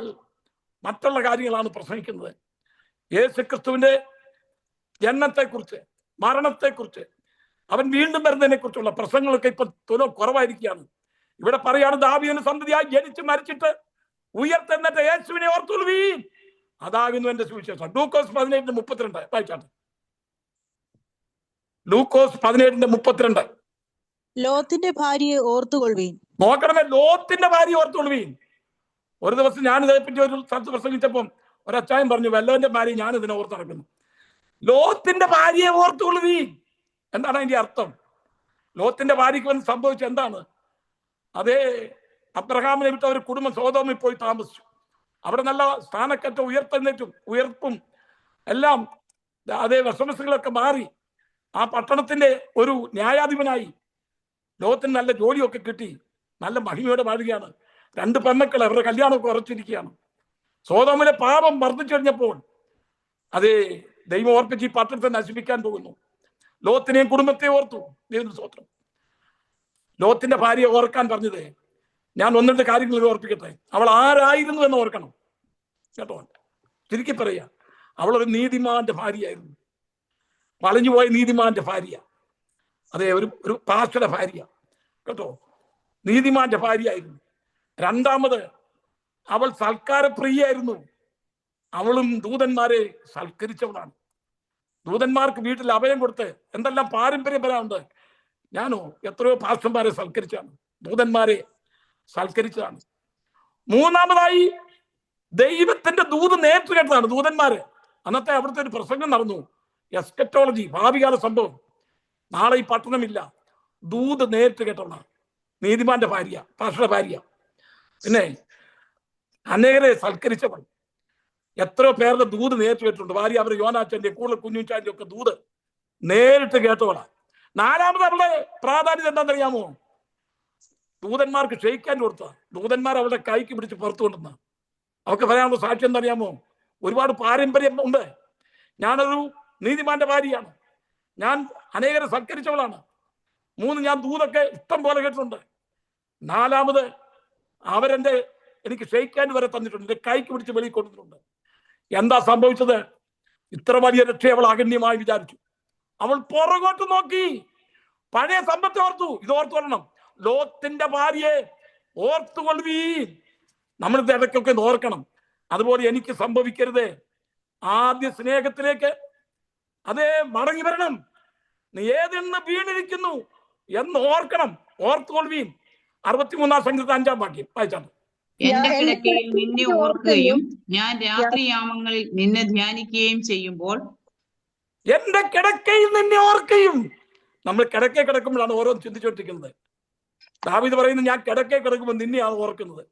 മറ്റുള്ള കാര്യങ്ങളാണ് പ്രസംഗിക്കുന്നത്. യേശു ക്രിസ്തുവിന്റെ ജനനത്തെക്കുറിച്ച്, മരണത്തെക്കുറിച്ച്, അവൻ വീണ്ടും വരുന്നതിനെ കുറിച്ചുള്ള പ്രസംഗങ്ങളൊക്കെ ഇപ്പൊ തുലം കുറവായിരിക്കുകയാണ്. ഇവിടെ പറയാണ്, ദാവീദിന്റെ സന്തതിയായി ജനിച്ച് മരിച്ചിട്ട് ഉയർത്തെഴുന്നേറ്റ യേശുവിനെ ഓർത്തുകൊള്ളുവീൻ, അതാകുന്നു എന്റെ സുവിശേഷം. ലൂക്കോസ് 17:32 വായിച്ചാട്ടെ. ലൂക്കോസ് 17:32. ലോത്തിന്റെ ഭാര്യയെ ഓർത്തുകൊള്ളുവീൻ. നോക്കണമേ, ലോത്തിന്റെ ഭാര്യയെ ഓർത്തുകൊള്ളുവീൻ. ഒരു ദിവസം ഞാൻ ഇതേപ്പറ്റി ഒരു സ്ഥലത്ത് പ്രസംഗിച്ചപ്പം ഒരച്ചായൻ പറഞ്ഞു, വല്ലവന്റെ ഭാര്യ ഞാൻ ഇതിനെ ഓർത്ത് നടക്കുന്നു. ലോത്തിന്റെ ഭാര്യയെ ഓർത്തുകൊള്ളുവീൻ. എന്താണ് അതിന്റെ അർത്ഥം? ലോത്തിന്റെ ഭാര്യയ്ക്ക് വന്ന് സംഭവിച്ചത് എന്താണ്? അതേ അബ്രഹാമിനെ വിട്ട ഒരു കുടുംബം സോദോമിൽ പോയി താമസിച്ചു. അവിടെ നല്ല സ്ഥാനക്കറ്റ ഉയർപ്പും എല്ലാം, അതേ വിഷമസ്സുകളൊക്കെ മാറി ആ പട്ടണത്തിന്റെ ഒരു ന്യായാധിപനായി. ലോകത്തിന് നല്ല ജോലിയൊക്കെ കിട്ടി, നല്ല മഹിമയോടെ വാഴുകയാണ്. 2 പെൺമക്കൾ, അവരുടെ കല്യാണമൊക്കെ ഉറച്ചിരിക്കുകയാണ്. സോദോമിലെ പാപം വർദ്ധിച്ചു കഴിഞ്ഞപ്പോൾ അതേ ദൈവം ഓർപ്പിച്ച് ഈ പട്ടണത്തെ നശിപ്പിക്കാൻ പോകുന്നു. ലോത്തിനെയും കുടുംബത്തെ ഓർത്തു. ദൈവത്തിന്റെ സ്തോത്രം. ലോത്തിന്റെ ഭാര്യയെ ഓർക്കാൻ പറഞ്ഞത് ഞാൻ 1-2 കാര്യങ്ങൾ ഓർപ്പിക്കട്ടെ. അവൾ ആരായിരുന്നു എന്ന് ഓർക്കണം കേട്ടോ. ചുരുക്കി പറയാ, അവളൊരു നീതിമാന്റെ ഭാര്യയായിരുന്നു. വളഞ്ഞുപോയ നീതിമാന്റെ ഭാര്യ. അതെ, ഒരു പാസ്റ്ററുടെ ഭാര്യ കേട്ടോ. നീതിമാന്റെ ഭാര്യയായിരുന്നു. രണ്ടാമത്, അവൾ സൽക്കാരപ്രിയായിരുന്നു. അവളും ദൂതന്മാരെ സൽക്കരിച്ചവളാണ്. ദൂതന്മാർക്ക് വീട്ടിൽ അഭയം കൊടുത്ത് എന്തെല്ലാം പാരമ്പര്യപരമുണ്ട്. ഞാനോ എത്രയോ പാസ്റ്റർമാരെ സൽക്കരിച്ചാണ്, ദൂതന്മാരെ സൽക്കരിച്ചതാണ്. മൂന്നാമതായി, ദൈവത്തിന്റെ ദൂത് നേരിട്ട് കേട്ടതാണ്. ദൂതന്മാര് അന്നത്തെ അവിടുത്തെ ഒരു പ്രസംഗം നടന്നു, എസ്കറ്റോളജി, ഭാവികാല സംഭവം. നാളെ ഈ പട്ടണമില്ല. ദൂത് നേരിട്ട് കേട്ടവളാണ് നീതിമാന്റെ ഭാര്യ, പാഷയുടെ ഭാര്യ. പിന്നെ അനേകരെ സൽക്കരിച്ചവൾ. എത്രയോ പേരുടെ ദൂത് നേരിട്ട് കേട്ടിട്ടുണ്ട്. ഭാര്യ അവരുടെ യോനാച്ചന്റെ കൂടുതൽ കുഞ്ഞുച്ചാന്റെ ഒക്കെ ദൂത് നേരിട്ട് കേട്ടവളാണ്. നാലാമത് അവളുടെ പ്രാധാന്യം എന്താണെന്നറിയാമോ? ദൂതന്മാർക്ക് ക്ഷയിക്കാൻ കൊടുത്ത ദൂതന്മാർ അവളുടെ കൈക്ക് പിടിച്ച് പുറത്തു കൊണ്ടുവന്ന. അവർക്ക് പറയാനുള്ള സാക്ഷ്യം എന്താറിയാമോ? ഒരുപാട് പാരമ്പര്യം ഉണ്ട്. ഞാനൊരു നീതിമാന്റെ ഭാര്യയാണ്, ഞാൻ അനേകരെ സൽക്കരിച്ചവളാണ്. 3, ഞാൻ ദൂതൊക്കെ ഇഷ്ടം പോലെ കേട്ടിട്ടുണ്ട്. 4, എനിക്ക് ക്ഷയിക്കാൻ വരെ തന്നിട്ടുണ്ട്, എന്റെ കൈക്ക് പിടിച്ച് വെളിയിൽ കൊണ്ടിട്ടുണ്ട്. എന്താ സംഭവിച്ചത്? ഇത്ര വലിയ രക്ഷ അവൾ അഗണ്യമായി വിചാരിച്ചു. അവൾ പുറകോട്ട് നോക്കി, പഴയ സമ്പത്തെ ഓർത്തു. ഇത് ഓർത്തുകൊള്ളണം, ലോത്തിന്റെ ഭാര്യയെ ഓർത്തുകൊള്ളുവീൻ. നമ്മളിത് ഇടയ്ക്കൊക്കെ ഓർക്കണം. അതുപോലെ എനിക്ക് സംഭവിക്കരുത്. ആദ്യ സ്നേഹത്തിലേക്ക് അതേ മടങ്ങി വരണം. നീ ഏതെന്ന് വീണിരിക്കുന്നു എന്ന് ഓർക്കണം, ഓർത്തുകൊള്ളുവീൻ. 63-ാം സംഗീതം 5-ാം വാക്യം വായിച്ചാണ്. എന്റെ കിടക്കയിൽ നിന്നെ ഓർക്കുകയും ഞാൻ രാത്രിയാമങ്ങളിൽ നിന്നെ ധ്യാനിക്കുകയും ചെയ്യുമ്പോൾ. എന്റെ കിടക്കയിൽ നിന്നെ ഓർക്കുകയും. നമ്മൾ കിടക്കെ കിടക്കുമ്പോഴാണ് ഓരോന്ന് ചിന്തിച്ചോണ്ടിരിക്കുന്നത്. ദാവീദ് പറയുന്നത്, ഞാൻ കിടക്കെ കിടക്കുമ്പോൾ നിന്നെയാണ് ഓർക്കുന്നത്.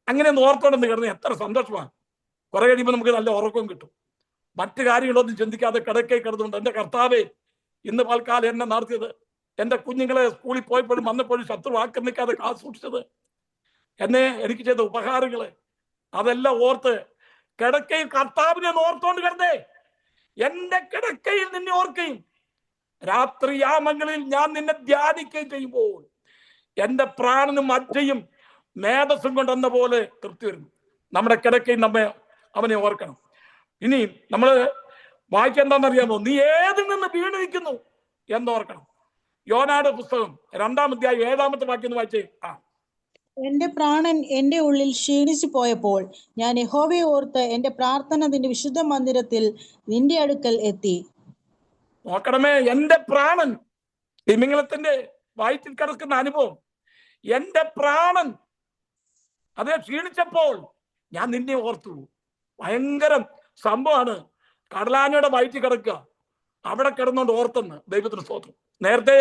അങ്ങനെ ഒന്ന് ഓർത്തോണ്ടെന്ന് കിടന്ന് എത്ര സന്തോഷമാണ്. കുറെ കഴിയുമ്പോൾ നമുക്ക് നല്ല ഉറക്കവും കിട്ടും. മറ്റു കാര്യങ്ങളൊന്നും ചിന്തിക്കാതെ കിടക്കെ കിടന്നുകൊണ്ട്, എന്റെ കർത്താവേ, ഇന്ന് പൽക്കാലം എന്നെ നടത്തിയത്, എന്റെ കുഞ്ഞുങ്ങളെ സ്കൂളിൽ പോയപ്പോഴും വന്നപ്പോഴും ശത്രു ആക്രമിക്കാതെ കാത്തു സൂക്ഷിച്ചത്, എനിക്ക് ചെയ്ത ഉപകാരങ്ങള്, അതെല്ലാം ഓർത്ത് കിടക്കയിൽ കർത്താവിനെ ഓർത്തോണ്ട് കിടന്നേ. എന്റെ കിടക്കയിൽ നിന്നെ ഓർക്കുകയും രാത്രിയാമങ്ങളിൽ ഞാൻ നിന്നെ ധ്യാനിക്കുകയും ചെയ്യുമ്പോൾ എന്റെ പ്രാണനും മജ്ജയും മേധസ്സും കൊണ്ടെന്ന പോലെ തൃപ്തി വരുന്നു. നമ്മുടെ കിടക്കയിൽ അവനെ ഓർക്കണം. ഇനി നമ്മള് വായിക്കെന്താണെന്നറിയാമോ? നീ ഏതിൽ നിന്ന് വീണിരിക്കുന്നു എന്നോർക്കണം. യോനായുടെ പുസ്തകം 2-ാം അധ്യായം 7-ാമത്തെ വാക്യം വായിച്ചേ. എന്റെ പ്രാണൻ എന്റെ ഉള്ളിൽ ക്ഷീണിച്ചു പോയപ്പോൾ ഞാൻ യഹോവയെ ഓർത്ത് എന്റെ പ്രാർത്ഥന നിന്റെ വിശുദ്ധ മന്ദിരത്തിൽ നിന്റെ അടുക്കൽ എത്തി. നോക്കണമേ, എന്റെ പ്രാണൻ, തിമിംഗലത്തിന്റെ വയറ്റിൽ കിടക്കുന്ന അനുഭവം. എന്റെ പ്രാണൻ അതേ ക്ഷീണിച്ചപ്പോൾ ഞാൻ നിന്നെ ഓർത്തു. ഭയങ്കര സംഭവമാണ്. കടലാനയുടെ വയറ്റിൽ കിടക്കുക, അവിടെ കിടന്നുകൊണ്ട് ഓർത്തെന്ന്. ദൈവത്തിന് സ്തോത്രം. നേരത്തെ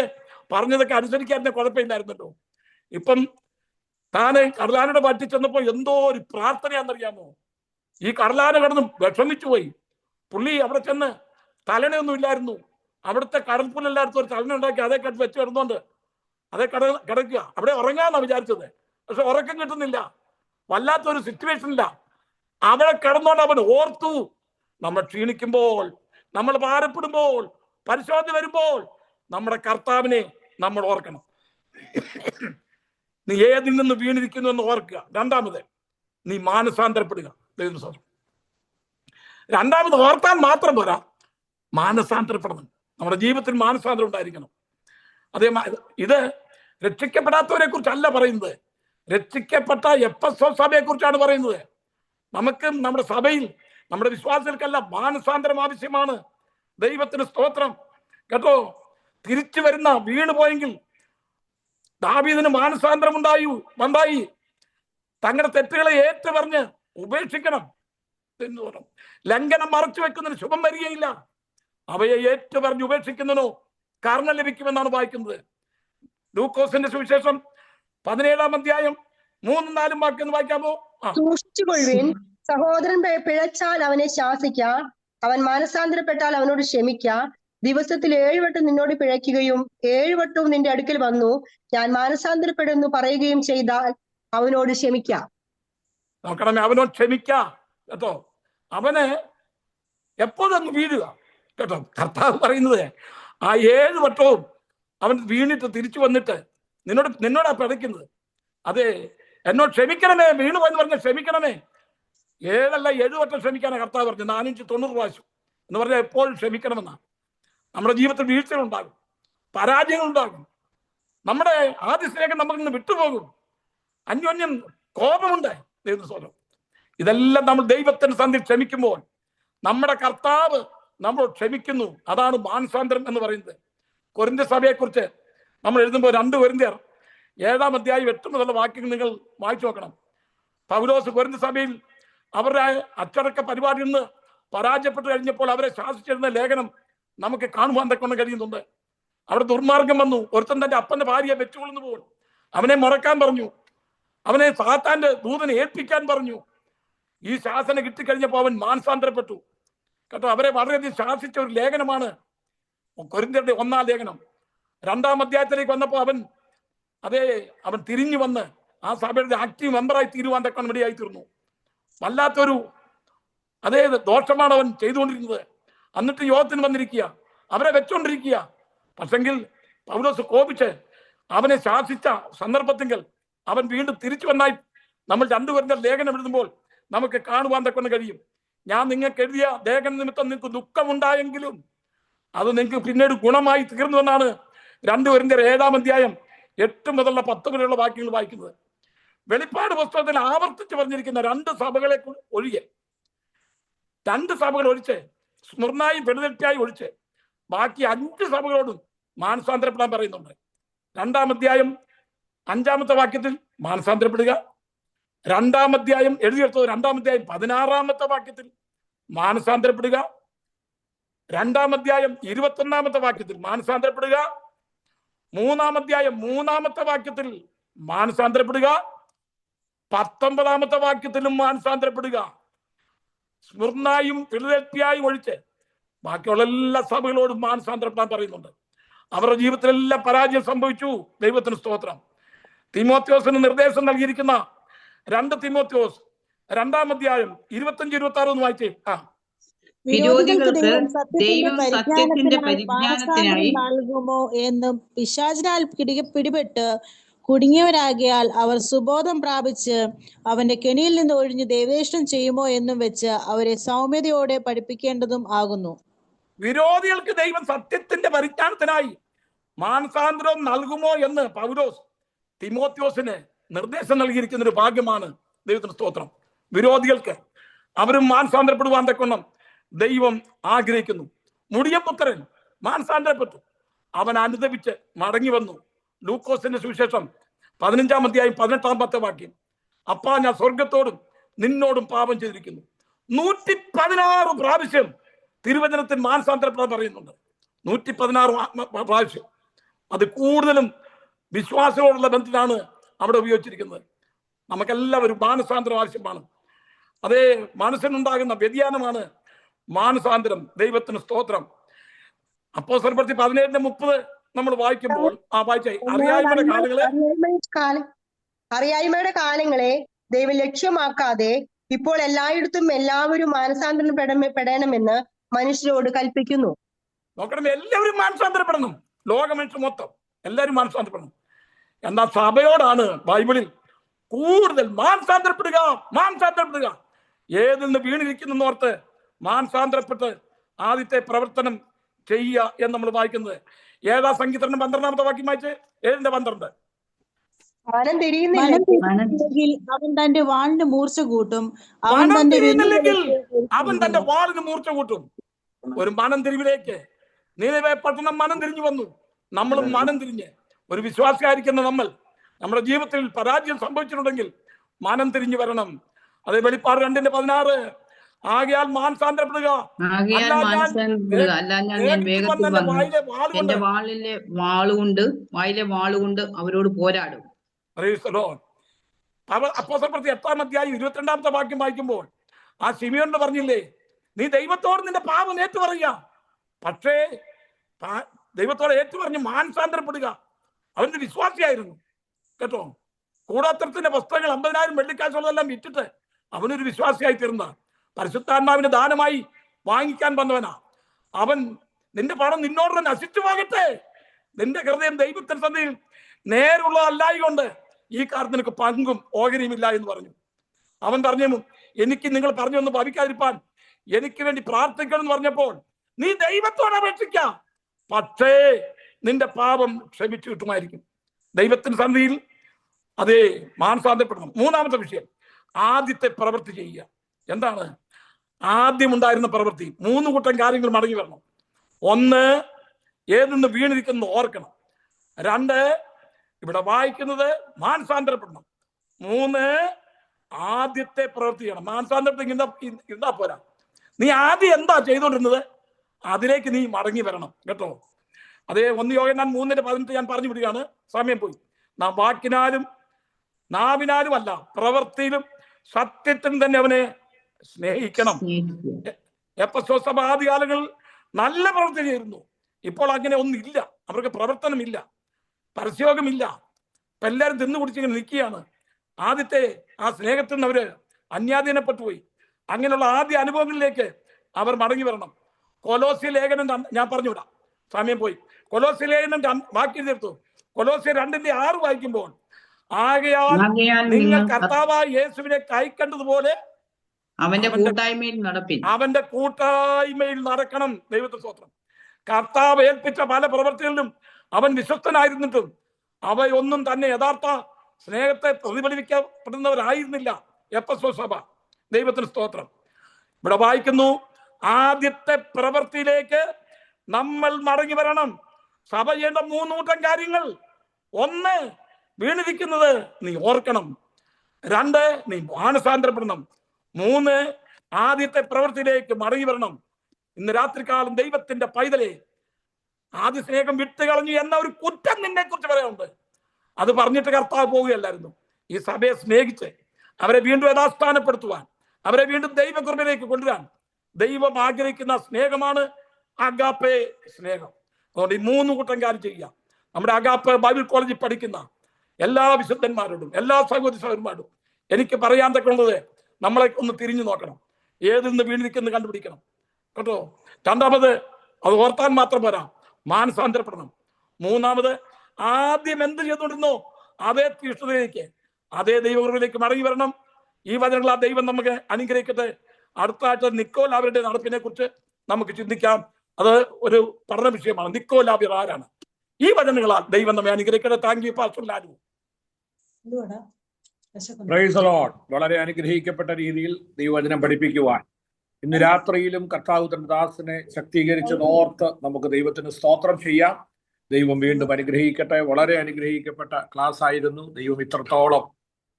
പറഞ്ഞതൊക്കെ അനുസരിക്കാൻ കുഴപ്പമില്ലായിരുന്നല്ലോ. ഇപ്പം താന് കടലാനയുടെ വയറ്റിൽ ചെന്നപ്പോൾ എന്തോ ഒരു പ്രാർത്ഥനയാണെന്നറിയാമോ? ഈ കടലാന കിടന്ന് വിഷമിച്ചു പോയി. പുള്ളി അവിടെ ചെന്ന് തലണയൊന്നും ഇല്ലായിരുന്നു. അവിടുത്തെ കടൽപ്പുല്ലെല്ലായിടത്തും ഒരു തലണ ഉണ്ടാക്കി അതേ കട്ട് വെച്ച് കിടന്നുകൊണ്ട് അതേ കിടക്കുക. അവിടെ ഉറങ്ങാന്നാ വിചാരിച്ചത്. പക്ഷെ ഉറക്കം കിട്ടുന്നില്ല, വല്ലാത്തൊരു സിറ്റുവേഷനില്ല. അവിടെ കിടന്നുകൊണ്ട് അവൻ ഓർത്തു. നമ്മൾ ക്ഷീണിക്കുമ്പോൾ, നമ്മൾ ഭാരപ്പെടുമ്പോൾ, പരിശോധന വരുമ്പോൾ നമ്മുടെ കർത്താവിനെ നമ്മൾ ഓർക്കണം. നീ ഏതിൽ നിന്ന് വീണിരിക്കുന്നു എന്ന് ഓർക്കുക. 2-ാമത്, നീ മാനസാന്തരപ്പെടുക. ദൈവം. 2-ാമത് ഓർത്താൻ മാത്രം പോരാ, മാനസാന്തരപ്പെടണം. നമ്മുടെ ജീവിതത്തിൽ മാനസാന്തരം ഉണ്ടായിരിക്കണം. അതേ ഇത് രക്ഷിക്കപ്പെടാത്തവരെ കുറിച്ചല്ല പറയുന്നത്, രക്ഷിക്കപ്പെട്ട എഫെസോസ് സഭയെ കുറിച്ചാണ് പറയുന്നത്. നമുക്ക് നമ്മുടെ സഭയിൽ, നമ്മുടെ വിശ്വാസികൾക്കല്ല മാനസാന്തരം ആവശ്യമാണ്. ദൈവത്തിന് സ്തോത്രം കേട്ടോ. തിരിച്ചു വരുന്ന വീണ് പോയെങ്കിൽ ദാവീദിന് മാനസാന്തരം ഉണ്ടായി. തങ്ങളുടെ തെറ്റുകളെ ഏറ്റു പറഞ്ഞ് ഉപേക്ഷിക്കണം. ലംഘനം മറച്ചു വെക്കുന്നതിന് ശുഭം വരികയില്ല. അവയെ ഏറ്റു പറഞ്ഞ് ഉപേക്ഷിക്കുന്നതിനോ കാരണം ലഭിക്കുമെന്നാണ് വായിക്കുന്നത്. ലൂക്കോസിന്റെ സുവിശേഷം 17-ാം അധ്യായം 3-4 വാക്യം വായിക്കാമോ? സൂക്ഷിച്ചുകൊള്ളുവിൻ, സഹോദരൻ പിഴച്ചാൽ അവനെ ശാസിക്ക, അവൻ മാനസാന്തരപ്പെട്ടാൽ അവനോട് ക്ഷമിക്ക. ദിവസത്തിൽ 7 വട്ടം നിന്നോട് പിഴയ്ക്കുകയും 7 വട്ടവും നിന്റെ അടുക്കൽ വന്നു ഞാൻ മാനസാന്തരപ്പെടുന്നു പറയുകയും ചെയ്താൽ അവനോട് ക്ഷമിക്ക. നോക്കണമേ, അവനോട് ക്ഷമിക്ക കേട്ടോ. അവന് എപ്പോഴൊന്ന് വീഴുക കേട്ടോ. കർത്താവ് പറയുന്നത് ആ 7 വട്ടവും അവൻ വീണിട്ട് തിരിച്ചു വന്നിട്ട് നിന്നോടാ പിഴയ്ക്കുന്നത്. അതെ, എന്നോട് ക്ഷമിക്കണമേ, വീണു പോയെന്ന് പറഞ്ഞ ക്ഷമിക്കണമേ. 7 വട്ടം ക്ഷമിക്കാനാണ് കർത്താവ് പറഞ്ഞു. 490 പ്രാവശ്യം എന്ന് പറഞ്ഞാൽ എപ്പോഴും ക്ഷമിക്കണമെന്നാണ്. നമ്മുടെ ജീവിതത്തിൽ വീഴ്ചകളുണ്ടാകും, പരാജയങ്ങളുണ്ടാകും, നമ്മുടെ ആദ്യ സ്നേഹം നമുക്ക് നിന്ന് വിട്ടുപോകും, അന്യോന്യം കോപമുണ്ട്. ദൈവസ്വരം ഇതെല്ലാം നമ്മൾ ദൈവത്തിന് സന്ധിയിൽ ക്ഷമിക്കുമ്പോൾ നമ്മുടെ കർത്താവ് നമ്മൾ ക്ഷമിക്കുന്നു. അതാണ് മാനസാന്തരം എന്ന് പറയുന്നത്. കൊരിന്ത്യ സഭയെ കുറിച്ച് നമ്മൾ എഴുതുമ്പോൾ 2 കൊരിന്ത്യർ 7-ാം അധ്യായം 8 മുതലുള്ള വാക്യങ്ങൾ നിങ്ങൾ വായിച്ചു നോക്കണം. പൗലോസ് കൊരിന്ത്യ സഭയിൽ അവരുടെ അച്ചടക്ക പരിപാടിയിൽ നിന്ന് പരാജയപ്പെട്ട് കഴിഞ്ഞപ്പോൾ അവരെ ശാസിച്ചിരുന്ന ലേഖനം നമുക്ക് കാണുവാൻ തക്കൊണ്ട് കഴിയുന്നുണ്ട്. അവിടെ ദുർമാർഗം വന്നു. ഒരുത്തൻ തന്റെ അപ്പന്റെ ഭാര്യയെ വെച്ചുകൊള്ളുന്നു പോകും. അവനെ മറക്കാൻ പറഞ്ഞു, അവനെ സാത്താന്റെ ദൂതനെ ഏൽപ്പിക്കാൻ പറഞ്ഞു. ഈ ശാസന കിട്ടിക്കഴിഞ്ഞപ്പോൾ അവൻ മാനസാന്തരപ്പെട്ടു കേട്ടോ. അവരെ വളരെയധികം ശാസിച്ച ഒരു ലേഖനമാണ് കൊരിന്ത്യരുടെ 1-ാം ലേഖനം. 2-ാം അധ്യായത്തിലേക്ക് വന്നപ്പോൾ അവൻ തിരിഞ്ഞു വന്ന് ആ സഭയുടെ ആക്റ്റീവ് മെമ്പറായി തീരുവാൻ തക്കൊണ്ട് ഇടയായി തീർന്നു. വല്ലാത്തൊരു ദോഷമാണ് അവൻ ചെയ്തുകൊണ്ടിരുന്നത്. എന്നിട്ട് യോഗത്തിന് വന്നിരിക്കുക, അവരെ വെച്ചോണ്ടിരിക്കുക. പക്ഷെങ്കിൽ പൗലോസ് കോപിച്ച് അവനെ ശാസിച്ച സന്ദർഭത്തിൽ അവൻ വീണ്ടും തിരിച്ചു വന്നായി നമ്മൾ 2 കൊരിന്ത്യർ ലേഖനം എഴുതുമ്പോൾ നമുക്ക് കാണുവാൻ തക്കൊണ്ട് കഴിയും. ഞാൻ നിങ്ങൾക്ക് എഴുതിയ ലേഖന നിമിത്തം നിങ്ങൾക്ക് ദുഃഖമുണ്ടായെങ്കിലും അത് നിങ്ങൾക്ക് പിന്നീട് ഗുണമായി തീർന്നു എന്നാണ് 2 കൊരിന്ത്യർ 7-ാം അധ്യായം 8 മുതലുള്ള 10 വരെയുള്ള വാക്യങ്ങൾ വായിക്കുന്നത്. വെളിപ്പാട് പുസ്തകത്തിൽ ആവർത്തിച്ച് പറഞ്ഞിരിക്കുന്ന 2 സഭകളെ ഒഴികെ 2 സഭകൾ ഒഴിച്ച്, സ്മുർനായും ഫിലദൽഫിയായും ഒഴിച്ച് ബാക്കി 5 സഭകളോടും മാനസാന്തരപ്പെടാൻ പറയുന്നുണ്ട്. 2-ാം അധ്യായം 5-ാമത്തെ വാക്യത്തിൽ മാനസാന്തരപ്പെടുക. 2-ാം അധ്യായം എഴുതിയെടുത്തത് 2-ാം അധ്യായം 16-ാമത്തെ വാക്യത്തിൽ മാനസാന്തരപ്പെടുക. 2-ാം അധ്യായം 21-ാമത്തെ വാക്യത്തിൽ മാനസാന്തരപ്പെടുക. 3-ാം അധ്യായം 3-ാമത്തെ വാക്യത്തിൽ മാനസാന്തരപ്പെടുക. 19-ാമത്തെ വാക്യത്തിലും മാനസാന്തരപ്പെടുക. സ്മുർനായും ഫിലദൽഫിയായും ഒഴിച്ച് ബാക്കിയുള്ള എല്ലാ സഭകളോടും മാനസാന്തരപ്പെടാൻ പറയുന്നുണ്ട്. അവരുടെ ജീവിതത്തിലെല്ലാം പരാജയം സംഭവിച്ചു. ദൈവത്തിന് സ്തോത്രം. തിമോത്തിയോസിന് നിർദ്ദേശം നൽകിയിരിക്കുന്ന 2 തിമോത്തിയോസ് 2-ാം അധ്യായം 25-26 ഒന്ന് വായിച്ചേ. വിരോധികൾക്ക് ദൈവം സത്യത്തിന്റെ പരിജ്ഞാനത്തിനായി നൽകുമോ എന്നും പിശാചിനാൽ പിടിപെട്ട് കുടുങ്ങിയവരാകിയാൽ അവർ സുബോധം പ്രാപിച്ച് അവന്റെ കെണിയിൽ നിന്ന് ഒഴിഞ്ഞ് ദൈവേഷ്ടം ചെയ്യുമോ എന്നും വെച്ച് അവരെ സൗമ്യതയോടെ പഠിപ്പിക്കേണ്ടതും ആകുന്നു. വിരോധികൾക്ക് ദൈവം സത്യത്തിന്റെ പരിജ്ഞാനത്തിനായി മാനസാന്തരം നൽകുമോ എന്ന് പൗലോസ് തിമോത്തിയോസിന് നിർദ്ദേശം നൽകിയിരിക്കുന്ന ഒരു ഭാഗ്യമാണ്. ദൈവത്തിന് സ്തോത്രം. വിരോധികൾക്ക് അവരും മാനസാന്തരപ്പെടുവാൻ തക്കണം ദൈവം ആഗ്രഹിക്കുന്നു. മുടിയപുത്രൻ മാനസാന്തരപ്പെട്ടു, അവൻ അനുദപിച്ച് മടങ്ങി വന്നു. ലൂക്കോസിന്റെ സുവിശേഷം 15-ാം അധ്യായം 18-ാമത്തെ വാക്യം, അപ്പാ ഞാൻ സ്വർഗത്തോടും നിന്നോടും പാപം ചെയ്തിരിക്കുന്നു. 116 പ്രാവശ്യം തിരുവചനത്തിൽ മാനസാന്തരപ്പെടാൻ പറയുന്നുണ്ട്. 116 പ്രാവശ്യം. അത് കൂടുതലും വിശ്വാസത്തോടുള്ള ബന്ധത്തിലാണ് അവിടെ ഉപയോഗിച്ചിരിക്കുന്നത്. നമുക്കെല്ലാവരും മാനസാന്തരം ആവശ്യമാണ്. അതേ മനസ്സിനുണ്ടാകുന്ന വ്യതിയാനമാണ് മാനസാന്തരം. ദൈവത്തിന് സ്തോത്രം. അപ്പോസ്തലപ്രവൃത്തി 17:30 നമ്മൾ വായിക്കുമ്പോൾ അറിയായ്മയുടെ കാലങ്ങളെ ദൈവം ലക്ഷ്യമാക്കാതെ ഇപ്പോൾ എല്ലായിടത്തും എല്ലാവരും മാനസാന്തരപ്പെടണമെന്ന് മനുഷ്യരോട് കൽപ്പിക്കുന്നു. നോക്കണം, എല്ലാവരും മാനസാന്തരപ്പെടണം. ലോകമനുഷ്യർ മൊത്തം എല്ലാവരും മാനസാന്തരപ്പെടണം. എന്നാൽ സഭയോടാണ് ബൈബിളിൽ കൂടുതൽ മാനസാന്തരപ്പെടുക. ഏതിൽ നിന്ന് വീണിരിക്കുന്നോർത്ത് മാനസാന്തരപ്പെട്ട് ആദ്യത്തെ പ്രവർത്തനം ചെയ്യുക എന്ന് നമ്മൾ വായിക്കുന്നത്. ഏതാ സങ്കീർത്തനം 12-ാമത്തെ വാക്യം വായിച്ച് 7:12. അവൻ തന്റെ വാളിന് മൂർച്ച കൂട്ടും, അവൻ തന്റെ വാളിന് മൂർച്ച കൂട്ടും. ഒരു മനം തിരിവിലേക്ക് നീനവേ പട്ടണം മനം തിരിഞ്ഞു വന്നു. നമ്മളും മനം തിരിഞ്ഞ് ഒരു വിശ്വാസിയായിരിക്കുന്ന നമ്മുടെ ജീവിതത്തിൽ പരാജയം സംഭവിച്ചിട്ടുണ്ടെങ്കിൽ മനം തിരിഞ്ഞു വരണം. അത് വെളിപ്പാട് 2:16. ആകയാൽ മാനസാന്തരപ്പെടുക, അല്ല ഞാൻ വേഗത്തിൽ വന്നു എന്റെ വായിലെ വാളുകൊണ്ട് അവരോട് പോരാടും. അപ്പോസ്തലപ്രവൃത്തി 8-ാം അധ്യായം 22-ാമത്തെ വാക്യം വായിക്കുമ്പോൾ ആ ശിമിയോനോട് പറഞ്ഞില്ലേ, നീ ദൈവത്തോട് നിന്റെ പാപം ഏറ്റുപറയുക, പക്ഷേ ദൈവത്തോടെ ഏറ്റുപറഞ്ഞ് മാനസാന്തരപ്പെടുക. അവന്റെ വിശ്വാസിയായിരുന്നു കേട്ടോ. കൂടാത്രത്തിന്റെ പുസ്തകങ്ങൾ 50,000 വെള്ളിക്കാശുള്ളതെല്ലാം വിറ്റിട്ട് അവനൊരു വിശ്വാസിയായി തീർന്ന പരിശുദ്ധാത്മാവിന്റെ ദാനമായി വാങ്ങിക്കാൻ വന്നവനാ അവൻ. നിന്റെ പണം നിന്നോട് നശിച്ചു പോകട്ടെ, നിന്റെ ഹൃദയം ദൈവത്തിന്റെ സന്നിധിയിൽ നേരുള്ളതല്ലായിക്കൊണ്ട് ഈ കാര്യത്തിൽ നിനക്ക് പങ്കും ഓഹരിയും ഇല്ല എന്ന് പറഞ്ഞു. അവൻ പറഞ്ഞു, എനിക്ക് നിങ്ങൾ പറഞ്ഞൊന്നും ഭവിക്കാതിരിപ്പാൻ എനിക്ക് വേണ്ടി പ്രാർത്ഥിക്കണം എന്ന് പറഞ്ഞപ്പോൾ നീ ദൈവത്തോട് അപേക്ഷിക്ക, പക്ഷേ നിന്റെ പാപം ക്ഷമിച്ചു കിട്ടുമായിരിക്കും. ദൈവത്തിന്റെ സന്നിധിയിൽ അതേ മാനസാന്തരപ്പെടണം. 3-ാമത്തെ വിഷയം, ആദ്യത്തെ പ്രവൃത്തി ചെയ്യുക. എന്താണ് ആദ്യം ഉണ്ടായിരുന്ന പ്രവൃത്തി? 3 കൂട്ടം കാര്യങ്ങൾ മടങ്ങി വരണം. 1, ഏതെന്ന് വീണിരിക്കുന്നത് ഓർക്കണം. 2, ഇവിടെ വായിക്കുന്നത് മാനസാന്തരപ്പെടണം. 3, ആദ്യത്തെ പ്രവൃത്തി ചെയ്യണം. മാനസാന്തരത്തിൽ ഇരുന്നാ പോരാ, നീ ആദ്യം എന്താ ചെയ്തുകൊണ്ടിരുന്നത് അതിലേക്ക് നീ മടങ്ങി വരണം കേട്ടോ. അതേ 1 യോഹന്നാൻ 3:18 ഞാൻ പറഞ്ഞു വിടുകയാണ്, സമയം പോയി. നാം വാക്കിനാലും നാവിനാലും അല്ല, പ്രവൃത്തിയിലും സത്യത്തിലും തന്നെ അവനെ സ്നേഹിക്കണം. എഫെസോസ് സഭ ആദ്യകാലങ്ങളിൽ നല്ല പ്രവൃത്തി ചെയ്തിരുന്നു. ഇപ്പോൾ അങ്ങനെ ഒന്നില്ല, അവർക്ക് പ്രവർത്തനമില്ല, പരസ്യോഗമില്ല. ഇപ്പൊ എല്ലാവരും തിന്നു കുടിച്ചിങ്ങനെ നിൽക്കുകയാണ്. ആദ്യത്തെ ആ സ്നേഹത്തിൽ നിന്ന് അവര് അന്യാധീനപ്പെട്ടു പോയി. അങ്ങനെയുള്ള ആദ്യ അനുഭവങ്ങളിലേക്ക് അവർ മടങ്ങി വരണം. കൊലോസ്യ ലേഖനം ഞാൻ പറഞ്ഞുവിടാം, സമയം പോയി. കൊലോസ്യ ലേഖനം വാക്യം തീർത്തു. കൊലോസ്യ 2:6 വായിക്കുമ്പോൾ, ആകയാൽ നിങ്ങൾ കർത്താവായ യേശുവിനെ കൈക്കണ്ടതുപോലെ അവന്റെ കൂട്ടായ്മയിൽ നടപ്പിൻ. അവന്റെ കൂട്ടായ്മയിൽ നടക്കണം. ദൈവത്തെ സ്തോത്രം. കർത്താവ് ഏൽപ്പിച്ച പല പ്രവൃത്തികളിലും അവൻ വിശ്വസ്തനായിരുന്നിട്ടും അവയൊന്നും തന്നെ യഥാർത്ഥ സ്നേഹത്തെ പ്രതിഫലിക്കപ്പെടുന്നവരായിരുന്നില്ല എഫെസോസ് സഭ. ദൈവത്തിന് സ്തോത്രം. ഇവിടെ വായിക്കുന്നു, ആദ്യത്തെ പ്രവൃത്തിയിലേക്ക് നമ്മൾ മടങ്ങി വരണം. സഭ ചെയ്യേണ്ട 3 കൂട്ടം കാര്യങ്ങൾ: 1, വീണിരിക്കുന്നത് നീ ഓർക്കണം. 2, നീ മാനസാന്തരപ്പെടണം. 3, ആദ്യത്തെ പ്രവൃത്തിയിലേക്ക് മടങ്ങി വരണം. ഇന്ന് രാത്രികാലം ദൈവത്തിന്റെ പൈതലെ, ആദ്യ സ്നേഹം വിട്ടുകളഞ്ഞു എന്ന ഒരു കുറ്റം നിന്നെ കുറിച്ച് പറയാനുണ്ട്. അത് പറഞ്ഞിട്ട് കർത്താവ് പോവുകയല്ലായിരുന്നു. ഈ സഭയെ സ്നേഹിച്ച് അവരെ വീണ്ടും യഥാസ്ഥാനപ്പെടുത്തുവാൻ, അവരെ വീണ്ടും ദൈവകൃപയിലേക്ക് കൊണ്ടുവരാൻ ദൈവം ആഗ്രഹിക്കുന്ന സ്നേഹമാണ് അഗാപ്പെ സ്നേഹം. അതുകൊണ്ട് ഈ 3 കൂട്ടം കാര്യം ചെയ്യാം. നമ്മുടെ അഗാപ്പെ ബൈബിൾ കോളേജിൽ പഠിക്കുന്ന എല്ലാ വിശുദ്ധന്മാരോടും എല്ലാ സഹോദരി സഹോദരന്മാരോടും എനിക്ക് പറയാൻ തക്കുള്ളത്, നമ്മളെ ഒന്ന് തിരിഞ്ഞു നോക്കണം, ഏതിൽ നിന്ന് വീണിരിക്കുന്നത് കണ്ടുപിടിക്കണം കേട്ടോ. 2ാമത്, അത് ഓർത്താൻ മാത്രം പോരാ, മാനസാന്തരപ്പെടണം. 3ാമത്, ആദ്യം എന്ത് ചെയ്തുകൊണ്ടിരുന്നോ അതേ തീഷ്ണതയിലേക്ക്, അതേ ദൈവകൃപയിലേക്ക് മടങ്ങി വരണം. ഈ വചനങ്ങൾ ആ ദൈവം നമുക്ക് അനുഗ്രഹിക്കട്ടെ. അടുത്ത ആഴ്ച നിക്കോലാവ്യരുടെ നടപ്പിനെ കുറിച്ച് നമുക്ക് ചിന്തിക്കാം. അത് ഒരു പഠന വിഷയമാണ്. നിക്കോലാവ്യർ ആരാണ്? ഈ വചനങ്ങളാൽ ദൈവം നമ്മെ അനുഗ്രഹിക്കട്ടെ. Thank you pastor Lalu. Praise the Lord. വളരെ അനുഗ്രഹിക്കപ്പെട്ട രീതിയിൽ ദൈവവചനം പഠിപ്പിക്കുവാൻ ഇന്ന് രാത്രിയിലും കർത്താവ് തന്റെ ദാസനെ ശക്തീകരിച്ചത് ഓർത്ത് നമുക്ക് ദൈവത്തിന് സ്തോത്രം ചെയ്യാം. ദൈവം വീണ്ടും അനുഗ്രഹിക്കട്ടെ. വളരെ അനുഗ്രഹിക്കപ്പെട്ട ക്ലാസ് ആയിരുന്നു. ദൈവം ഇത്രത്തോളം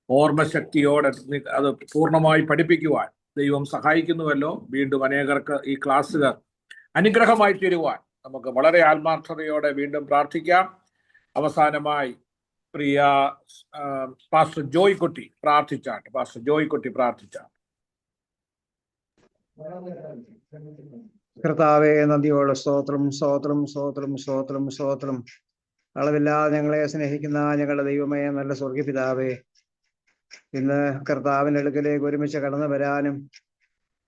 ഓർമ്മശക്തിയോടെ അത് പൂർണ്ണമായി പഠിപ്പിക്കുവാൻ ദൈവം സഹായിക്കുന്നുവല്ലോ. വീണ്ടും അനേകർക്ക് ഈ ക്ലാസ്സുകൾ അനുഗ്രഹമായി തീരുവാൻ നമുക്ക് വളരെ ആത്മാർത്ഥതയോടെ വീണ്ടും പ്രാർത്ഥിക്കാം. അവസാനമായി പ്രിയ പാസ്റ്റർ ജോയ് കുട്ടി പ്രാർത്ഥിച്ചാട്ട്. പാസ്റ്റർ ജോയ് കുട്ടി പ്രാർത്ഥിച്ചാട്ട്. കർത്താവേ, നന്ദിയോടെ സ്തോത്രം, സ്തോത്രം, സ്തോത്രം, സ്തോത്രം, സ്തോത്രം. അളവില്ലാതെ ഞങ്ങളെ സ്നേഹിക്കുന്ന ഞങ്ങളുടെ ദൈവമേ, നല്ല സ്വർഗപിതാവേ, ഇന്ന് കർത്താവിൻ്റെ അടുക്കലേക്ക് ഒരുമിച്ച് കടന്നു വരാനും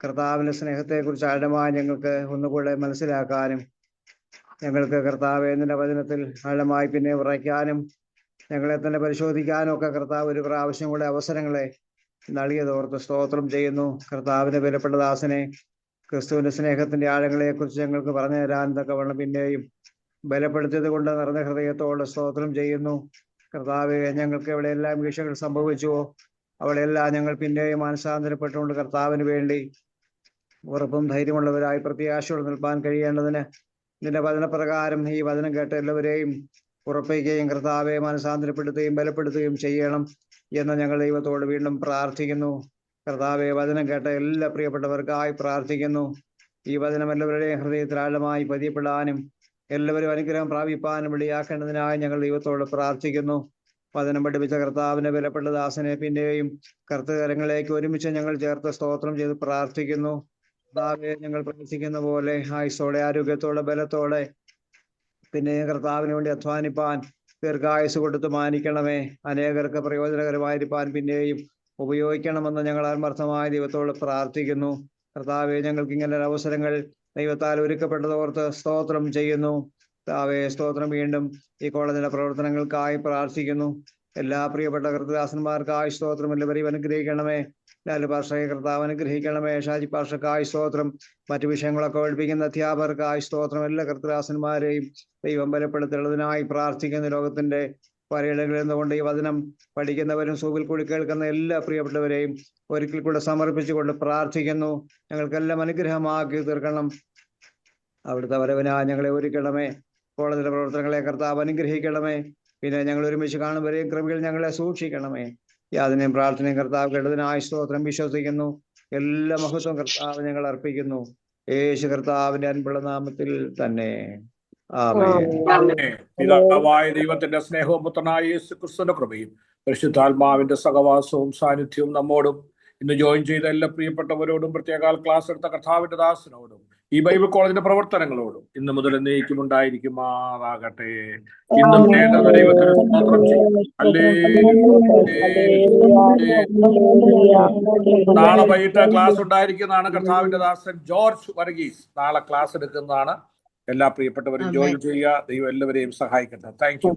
കർത്താവിൻ്റെ സ്നേഹത്തെക്കുറിച്ച് ആഴമായി ഞങ്ങൾക്ക് ഒന്നുകൂടെ മനസ്സിലാക്കാനും, ഞങ്ങൾക്ക് കർത്താവേ നിന്റെ വചനത്തിൽ ആഴമായി പിന്നെ ഉറയ്ക്കാനും ഞങ്ങളെ തന്നെ പരിശോധിക്കാനും ഒക്കെ കർത്താവ് ഒരു പ്രാവശ്യം കൂടെ അവസരങ്ങളെ നൽകിയതോർത്ത് സ്തോത്രം ചെയ്യുന്നു. കർത്താവിന്റെ വിലപ്പെട്ട ദാസനെ ക്രിസ്തുവിന്റെ സ്നേഹത്തിന്റെ ആഴങ്ങളെക്കുറിച്ച് ഞങ്ങൾക്ക് പറഞ്ഞു തരാൻ തക്കവണ്ണം പിന്നെയും ബലപ്പെടുത്തിയത് കൊണ്ട് നിറഞ്ഞ ഹൃദയത്തോടെ സ്തോത്രം ചെയ്യുന്നു. കർത്താവെ, ഞങ്ങൾക്ക് എവിടെയെല്ലാം വീഴ്ചകൾ സംഭവിച്ചുവോ അവിടെയെല്ലാം ഞങ്ങൾ പിന്നെയും മാനസാന്തരപ്പെട്ടുകൊണ്ട് കർത്താവിന് വേണ്ടി ഉറപ്പും ധൈര്യമുള്ളവരായി പ്രത്യാശയോടെ നിൽപ്പാൻ കഴിയേണ്ടതിന് നിന്റെ വചനപ്രകാരം ഈ വചനം കേട്ട എല്ലാവരെയും ഉറപ്പിക്കുകയും കർത്താവെ മാനസാന്തരപ്പെടുത്തുകയും ബലപ്പെടുത്തുകയും ചെയ്യണം എന്ന് ഞങ്ങൾ ദൈവത്തോട് വീണ്ടും പ്രാർത്ഥിക്കുന്നു. കർത്താവെ, വചനം കേട്ട എല്ലാ പ്രിയപ്പെട്ടവർക്കായി പ്രാർത്ഥിക്കുന്നു. ഈ വചനം എല്ലാവരുടെയും ഹൃദയത്തിൽ ആഴമായി പതിയപ്പെടാനും എല്ലാവരും അനുഗ്രഹം പ്രാപിപ്പാനും വെളിയാക്കേണ്ടതിനായി ഞങ്ങൾ ദൈവത്തോട് പ്രാർത്ഥിക്കുന്നു. വചനം പഠിപ്പിച്ച കർത്താവിനെ വിലപ്പെട്ട ദാസനെ പിന്നെയും കർത്തകരങ്ങളിലേക്ക് ഒരുമിച്ച് ഞങ്ങൾ ചേർത്ത് സ്തോത്രം ചെയ്ത് പ്രാർത്ഥിക്കുന്നു. കർത്താവെ, ഞങ്ങൾ പ്രാർത്ഥിക്കുന്ന പോലെ ആയുസ്സോടെ ആരോഗ്യത്തോടെ ബലത്തോടെ പിന്നെയും കർത്താവിന് വേണ്ടി അധ്വാനിപ്പാൻ ദീർഘായുസ് കൊടുത്ത് മാനിക്കണമേ. അനേകർക്ക് പ്രയോജനകരമായിരിക്കാൻ പിന്നെയും ഉപയോഗിക്കണമെന്ന് ഞങ്ങൾ ആത്മാർത്ഥമായ ദൈവത്തോട് പ്രാർത്ഥിക്കുന്നു. കർത്താവെ, ഞങ്ങൾക്ക് ഇങ്ങനെ അവസരങ്ങൾ ദൈവത്താൽ ഒരുക്കപ്പെട്ടതോർത്ത് സ്തോത്രം ചെയ്യുന്നു. കർത്താവെ, സ്തോത്രം. വീണ്ടും ഈ കോളേജിന്റെ പ്രവർത്തനങ്ങൾക്കായി പ്രാർത്ഥിക്കുന്നു. എല്ലാ പ്രിയപ്പെട്ട കർത്തദാസന്മാർക്കായി സ്തോത്രം. എല്ലാവരെയും അനുഗ്രഹിക്കണമേ. ലാലു പാഷയെ കർത്താവ് അനുഗ്രഹിക്കണമേ. ഷാജി പാഷക്കായി സ്തോത്രം. മറ്റു വിഷയങ്ങളൊക്കെ പഠിപ്പിക്കുന്ന അധ്യാപകർക്കായി സ്തോത്രം. എല്ലാ കർത്തദാസന്മാരെയും ദൈവം ബലപ്പെടുത്തുന്നതിനായി പ്രാർത്ഥിക്കുന്ന ലോകത്തിന്റെ പലയിടങ്ങളിൽ നിന്നുകൊണ്ട് ഈ വചനം പഠിക്കുന്നവരും സൂവിൽ കൂടി കേൾക്കുന്ന എല്ലാ പ്രിയപ്പെട്ടവരെയും ഒരിക്കൽ കൂടെ സമർപ്പിച്ചുകൊണ്ട് പ്രാർത്ഥിക്കുന്നു. ഞങ്ങൾക്കെല്ലാം അനുഗ്രഹമാക്കി തീർക്കണം. അവിടുത്തെ വരവിനായി ഞങ്ങളെ ഒരുക്കണമേ. കോളേജിലെ പ്രവർത്തനങ്ങളെ കർത്താവ് അനുഗ്രഹിക്കണമേ. പിന്നെ ഞങ്ങൾ ഒരുമിച്ച് കാണുമ്പോഴേയും കൃപയിൽ ഞങ്ങളെ സൂക്ഷിക്കണമേ. യാതിനെയും പ്രാർത്ഥനയും കർത്താവ് കേട്ടതിനായ സ്തോത്രം വിശ്വസിക്കുന്നു. എല്ലാ മഹത്വം കർത്താവ് ഞങ്ങൾ അർപ്പിക്കുന്നു. യേശു കർത്താവിന്റെ അൻപുള്ള നാമത്തിൽ തന്നെ. ആമേൻ. പിതാവായ ദൈവത്തിന്റെ സ്നേഹവും പുത്രനായ യേശു ക്രിസ്തുവിന്റെ കൃപയും പരിശുദ്ധാത്മാവിന്റെ സഹവാസവും സാന്നിധ്യവും നമ്മോടും ഇന്ന് ജോയിൻ ചെയ്ത എല്ലാ പ്രിയപ്പെട്ടവരോടും പ്രത്യേക ക്ലാസ് എടുത്ത കർത്താവിന്റെ ദാസനോടും ഈ ബൈബിൾ കോളേജിന്റെ പ്രവർത്തനങ്ങളോടും ഇന്ന് മുതൽ എന്നേക്കും ഉണ്ടായിരിക്കുമാറാകട്ടെ. ഇന്നും ദൈവത്തിന് സ്തോത്രം ചെയ്യും. നാളെ വൈകിട്ട് ക്ലാസ് ഉണ്ടായിരിക്കുന്നതാണ്. കർത്താവിന്റെ ദാസൻ ജോർജ് വർഗീസ് നാളെ ക്ലാസ് എടുക്കുന്നതാണ്. എല്ലാ പ്രിയപ്പെട്ടവരും ജോയിൻ ചെയ്യുക. ദൈവം എല്ലാവരെയും സഹായിക്കട്ടെ. Thank you.